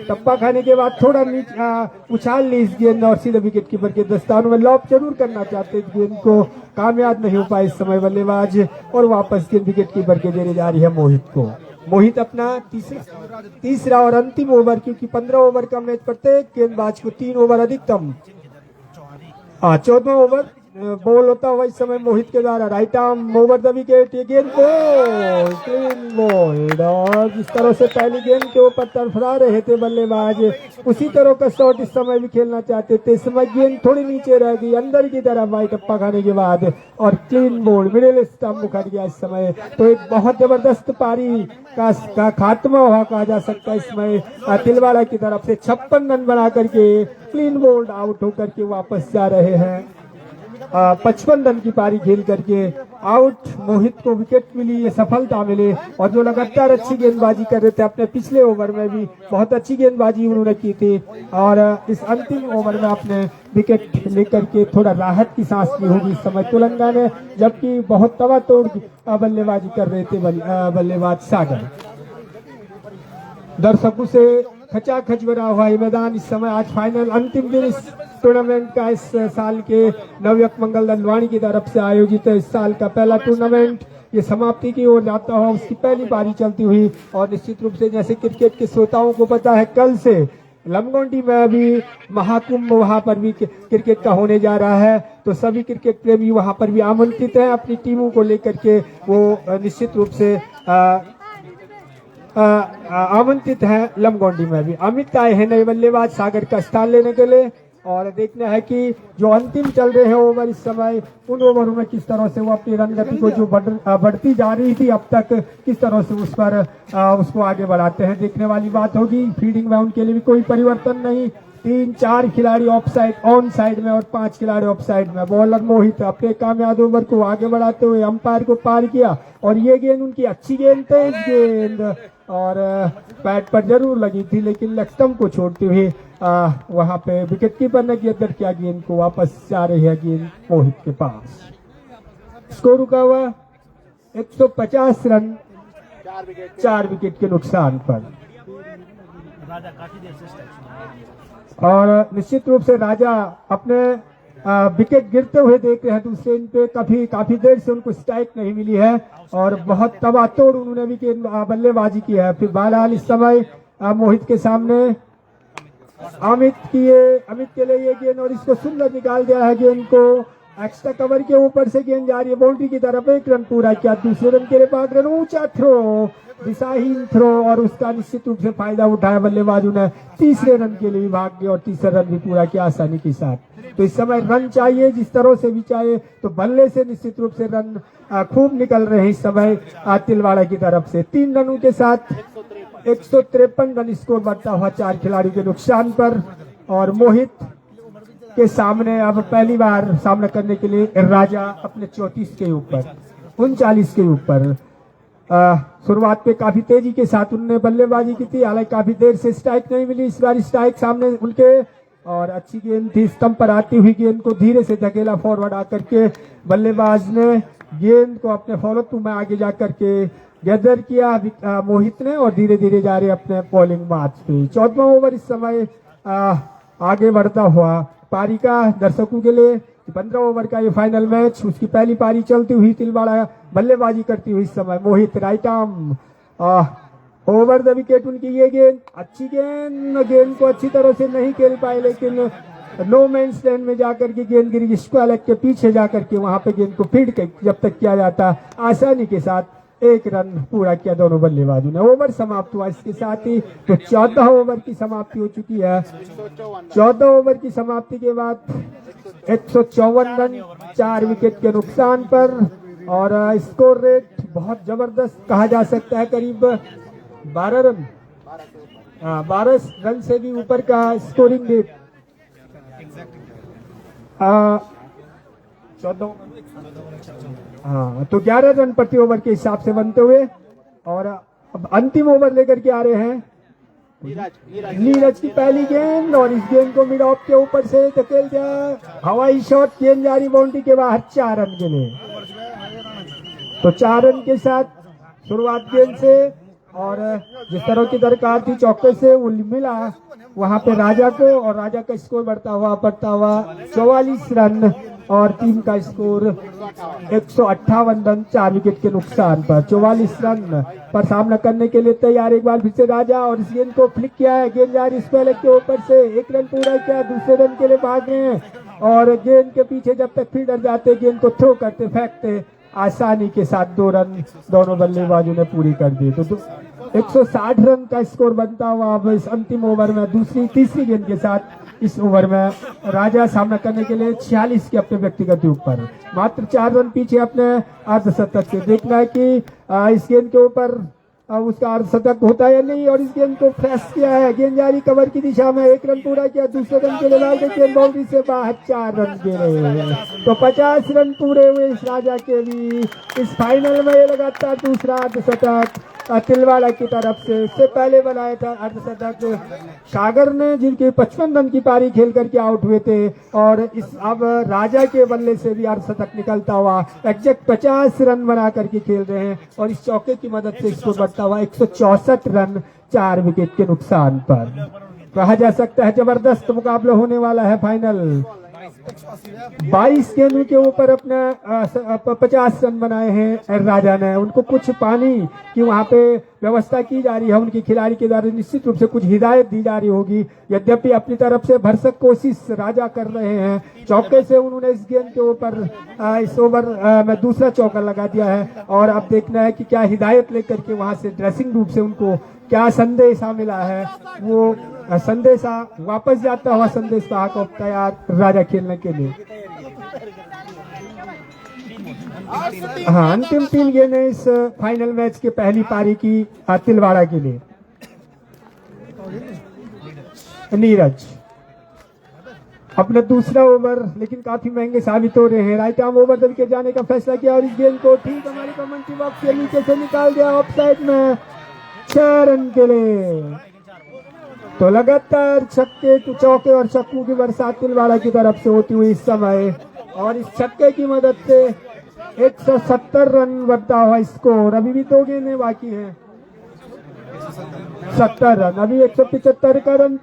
टप्पा खाने के बाद थोड़ा उछाल ली इस गेंद और सीधे विकेट कीपर के दस्तानों में लॉप जरूर करना चाहते इस गेंद को, कामयाब नहीं हो पाए इस समय बल्लेबाज और वापस गेंद विकेट कीपर के देने जा रही है मोहित को। मोहित अपना तीसरा और अंतिम ओवर, क्योंकि 15 ओवर का मैच प्रत्येक गेंदबाज को 3 ओवर अधिकतम 14वां ओवर बॉल होता हुआ इस समय मोहित के द्वारा right arm over the wicket, ये गेंद बॉल क्लीन बॉल। और जिस तरह से पहली गेंद के ऊपर तरफरा रहे थे बल्लेबाज, उसी तरह का शॉट इस समय भी खेलना चाहते थे। इस समय गेंद थोड़ी नीचे रह गई अंदर की तरफ वाइट टप्पा खाने के बाद, और क्लीन बॉल मिडिल स्टंप उखड़ गया इस समय। तो एक बहुत जबरदस्त पारी का खात्मा हुआ कहा जा सकता है। इसमें तिलवाड़ा की तरफ से 56 रन बना करके क्लीन बोल्ड आउट होकर के वापस जा रहे हैं। 55 रन की पारी खेल करके आउट। मोहित को विकेट मिली, ये सफलता मिली, और जो लगातार अच्छी गेंदबाजी कर रहे थे अपने पिछले ओवर में भी बहुत अच्छी गेंदबाजी उन्होंने की थी, और इस अंतिम ओवर में अपने विकेट लेकर के थोड़ा राहत की सांस ली होगी इस समय तेलंगाना ने, जबकि बहुत तबातोड़ बल्लेबाजी कर रहे थे बल्लेबाज सागर। दर्शकों से खचाखच भरा हुआ ये मैदान इस समय। आज फाइनल अंतिम दिन इस टूर्नामेंट का इस साल के नवयुग मंगल दंडवाणी की तरफ से आयोजित है। इस साल का पहला टूर्नामेंट ये समाप्ति की ओर जाता हुआ उसकी पहली पारी चलती हुई, और निश्चित रूप से जैसे क्रिकेट के श्रोताओं को पता है कल से लमगोंडी में भी महाकुंभ वहां पर भी क्रिकेट का होने जा रहा है, तो सभी क्रिकेट प्रेमी वहां पर भी आमंत्रित हैं अपनी टीमों को लेकर के। वो निश्चित रूप से आमंत्रित है लमगोंडी में भी। अमित आए हैं नए बल्लेबाज सागर का स्थान लेने के लिए, और देखना है कि जो अंतिम चल रहे हैं ओवर इस समय, उन ओवरों में किस तरह से वो अपनी रन गति को जो बढ़ती जा रही थी अब तक, किस तरह से उस पर उसको आगे बढ़ाते हैं, देखने वाली बात होगी। फील्डिंग में उनके लिए भी कोई परिवर्तन नहीं, 3-4 खिलाड़ी ऑफ साइड ऑन साइड में और 5 खिलाड़ी ऑफ साइड में। बॉलर मोहित अपने कामयाब ओवर को आगे बढ़ाते हुए अंपायर को पार किया, और ये गेंद उनकी अच्छी गेंद, तेज गेंद, और पैड पर जरूर लगी थी लेकिन लेग स्टंप को छोड़ते हुए वहां पे विकेट कीपर ने गेंदर किया, गेंद को वापस जा रही है गेंद मोहित के पास। स्कोर रुका हुआ 150 रन 4 विकेट के नुकसान पर, और निश्चित रूप से राजा अपने विकेट गिरते हुए देख रहे हैं दूसरे इन पे। काफी देर से उनको स्ट्राइक नहीं मिली है, और बहुत तबातोड़ उन्होंने भी बल्लेबाजी की है। फिर बहरहाल इस समय मोहित के सामने अमित के लिए ये गेंद, और इसको सुंदर निकाल दिया है गेंद को। एक्स्ट्रा कवर के ऊपर से गेंद जा रही है बाउंड्री की तरफ, 1 रन पूरा किया। दूसरे रन के लिए 5 रन, ऊंचा थ्रो, दिशाहीन थ्रो, और उसका निश्चित रूप से फायदा उठाया बल्लेबाजों ने। तीसरे रन के लिए भी भाग गए और तीसरा रन भी पूरा किया आसानी के साथ। तो इस समय रन चाहिए जिस तरह से भी चाहिए, तो बल्ले से निश्चित रूप से रन खूब निकल रहे हैं इस समय तिलवाड़ा की तरफ से। 3 रनों के साथ 153 रन स्कोर बढ़ता हुआ 4 खिलाड़ियों के नुकसान पर, और मोहित के सामने अब पहली बार सामना करने के लिए राजा अपने 34 के ऊपर 39 के ऊपर। शुरुआत पे काफी तेजी के साथ उन्होंने बल्लेबाजी की थी, हालांकि काफी देर से स्ट्राइक नहीं मिली। इस बार स्ट्राइक सामने उनके, और अच्छी गेंद थी, स्टंप पर आती हुई गेंद को धीरे से धकेला फॉरवर्ड आकर के बल्लेबाज ने गेंद को अपने फॉलो थ्रू में आगे जाकर के गैदर किया मोहित ने, और धीरे धीरे जा रहे अपने बॉलिंग मार्च पे। 14वां ओवर इस समय आगे बढ़ता हुआ पारी का दर्शकों के लिए 15 ओवर का ये फाइनल मैच, उसकी पहली पारी चलती हुई तिलवाड़ा बल्लेबाजी करती हुई इस समय। Mohit right arm over the wicket, उनकी ये गेंद अच्छी गेंद को अच्छी तरह से नहीं खेल पाए, लेकिन नो मैंस लैंड में जाकर के गेंद गिरी, स्क्वायर लेग के पीछे जाकर के वहां पे गेंद को फीड जब तक किया जाता, आसानी के साथ 1 रन पूरा किया दोनों बल्लेबाजों ने। ओवर समाप्त हुआ इसके साथ ही, तो 14 ओवर की समाप्ति हो चुकी है। 14 ओवर की समाप्ति के बाद 154 रन 4 विकेट के नुकसान पर, और स्कोर रेट बहुत जबरदस्त कहा जा सकता है, करीब 12 रन से भी ऊपर का स्कोरिंग रेट। 14, हाँ, तो 11 रन प्रति ओवर के हिसाब से बनते हुए, और अब अंतिम ओवर लेकर के आ रहे हैं नीरज की पहली गेंद, और इस गेंद को मिड ऑफ के ऊपर से धकेल दिया, हवाई शॉट, गेंद जारी बाउंड्री के बाहर 4 रन के लिए। तो 4 रन के साथ शुरुआत गेंद से, और जिस तरह की दरकार थी चौके से वो मिला वहां पे राजा को, और राजा का स्कोर बढ़ता हुआ 44 रन, और टीम का स्कोर 158 रन 4 विकेट के नुकसान पर। 44 रन पर सामना करने के लिए तैयार एक बार फिर से राजा, और इस गेंद को फ्लिक किया है, गेंद जा रही स्क्वायर लेग के ऊपर से, 1 रन पूरा किया, दूसरे रन के लिए भाग रहे हैं और गेंद के पीछे जब तक फील्डर जाते गेंद को थ्रो करते फेंकते आसानी के साथ 2 रन दोनों बल्लेबाजों ने पूरी कर दी। तो 160 रन का स्कोर बनता हुआ अब इस अंतिम ओवर में तीसरी गेंद के साथ इस ओवर में राजा सामना करने के लिए 46 के अपने व्यक्तिगत युग पर मात्र 4 रन पीछे अपने अर्धशतक से। देखना है कि इस गेंद के ऊपर उसका अर्धशतक होता है या नहीं। और इस गेंद को फ्रेश किया है, गेंद जारी कवर की दिशा में, 1 रन पूरा किया, दूसरे रन के लिए लाल गेंद बाउंड्री से बाहर 4 रन के लिए। तो 50 रन पूरे हुए इस राजा के भी। इस फाइनल में ये लगातार दूसरा अर्धशतक तिलवाड़ा की तरफ से। इससे पहले बनाया था अर्धशतक सागर ने, जिनके 55 रन की पारी खेल करके आउट हुए थे। और इस अब राजा के बल्ले से भी अर्धशतक निकलता हुआ एग्जैक्ट 50 रन बना करके खेल रहे हैं। और इस चौके की मदद से स्कोर बढ़ता हुआ 164 रन 4 विकेट के नुकसान पर। कहा जा सकता है जबरदस्त मुकाबला होने वाला है फाइनल। 22 गेंदों के ऊपर अपने 50 रन बनाए हैं राजा ने। उनको कुछ पानी की वहां पे व्यवस्था की जा रही है, उनके खिलाड़ी के द्वारा निश्चित रूप से कुछ हिदायत दी जा रही होगी। यद्यपि अपनी तरफ से भरसक कोशिश राजा कर रहे हैं। चौके से उन्होंने इस गेंद के ऊपर इस ओवर में दूसरा चौका लगा दिया है। और अब देखना है कि क्या हिदायत लेकर के वहां से ड्रेसिंग रूम से उनको क्या संदेशा मिला है। वो संदेशा वापस जाता हुआ संदेश को तैयार राजा खेलने के लिए। हाँ, अंतिम 3 गेंदें इस फाइनल मैच के पहली पारी की तिलवाड़ा के लिए। नीरज अपना दूसरा ओवर लेकिन काफी महंगे साबित हो रहे हैं। राइट आर्म ओवर दल के जाने का फैसला किया और इस गेंद को ठीक हमारी कमेंट्री बॉक्स के नीचे से निकाल दिया ऑफ साइड में 6 रन के लिए। तो लगातार छक्के चौके और छक्कों की बरसात तिलवाड़ा की तरफ से होती हुई इस समय। और इस छक्के की मदद से 170 रन बढ़ता हुआ स्कोर। अभी भी 2 गेंदें बाकी हैं। 70 रन, अभी 175 का रन,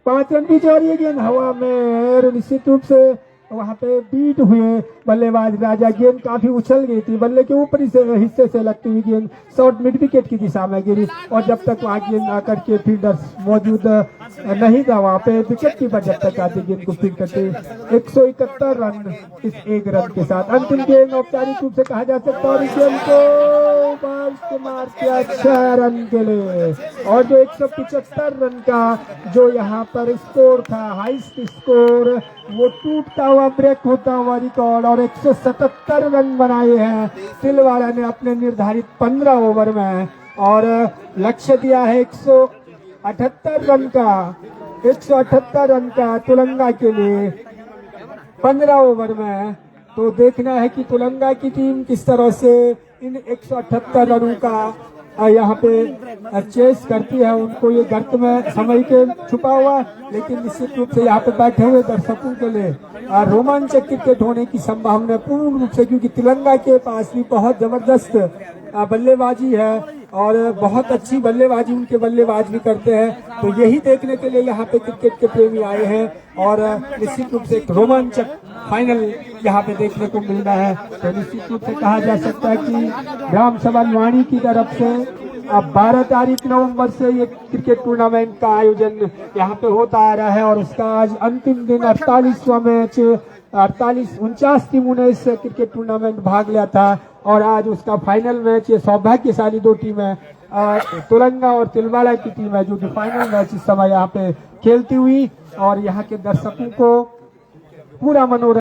5 रन पीछे। और ये गेंद हवा में निश्चित रूप से वहां पे बीट हुए बल्लेबाज राजा। गेंद काफी उछल गई थी, बल्ले के ऊपरी से हिस्से से लगती हुई गेंद शॉर्ट मिड विकेट की दिशा में गिरी। और जब तक वहां गेंद आकर के फील्डर्स मौजूद नहीं था वहां पे विकेट कीपर जब तक आते गेंद को फील्ड करते 171 रन इस 1 रन के साथ। अंतिम गेंद औपचारिक रूप से कहा जा सकता है। और इस गेंद को मार किया 6 रन के लिए। और जो 175 रन का जो यहाँ पर स्कोर था, हाईएस्ट स्कोर, वो टूटता हुआ ब्रेक होता हुआ रिकॉर्ड। और 177 रन बनाए हैं तिलवाड़ा ने अपने निर्धारित 15 ओवर में। और लक्ष्य दिया है 178 रन का, 178 रन का तुलंगा के लिए 15 ओवर में। तो देखना है कि तुलंगा की टीम किस तरह से इन 178 रनों का यहाँ पे चेस करती है। उनको ये गर्त में समय के छुपा हुआ, लेकिन निश्चित रूप से यहाँ पे बैठे हुए दर्शकों के लिए रोमांचक क्रिकेट होने की संभावना पूर्ण रूप से, क्योंकि तिलंगा के पास भी बहुत जबरदस्त बल्लेबाजी है और बहुत अच्छी बल्लेबाजी उनके बल्लेबाज भी करते हैं। तो यही देखने के लिए यहाँ पे क्रिकेट के प्रेमी आए हैं। और निश्चित रूप से एक रोमांचक फाइनल यहाँ पे देखने को मिल रहा है। तो निश्चित रूप से कहा जा सकता है कि ग्राम सभा वाणी की तरफ से अब 12 तारीख नवंबर से ये क्रिकेट टूर्नामेंट का आयोजन यहाँ पे होता आ रहा है। और उसका आज अंतिम दिन 48वां मैच, 49 टीमों ने इस क्रिकेट टूर्नामेंट भाग लिया था। और आज उसका फाइनल मैच, ये सौभाग्यशाली 2 टीमें तुलंगा और तिलवाड़ा की टीम है जो कि फाइनल मैच इस समय यहाँ पे खेलती हुई और यहाँ के दर्शकों को पूरा मनोरंजन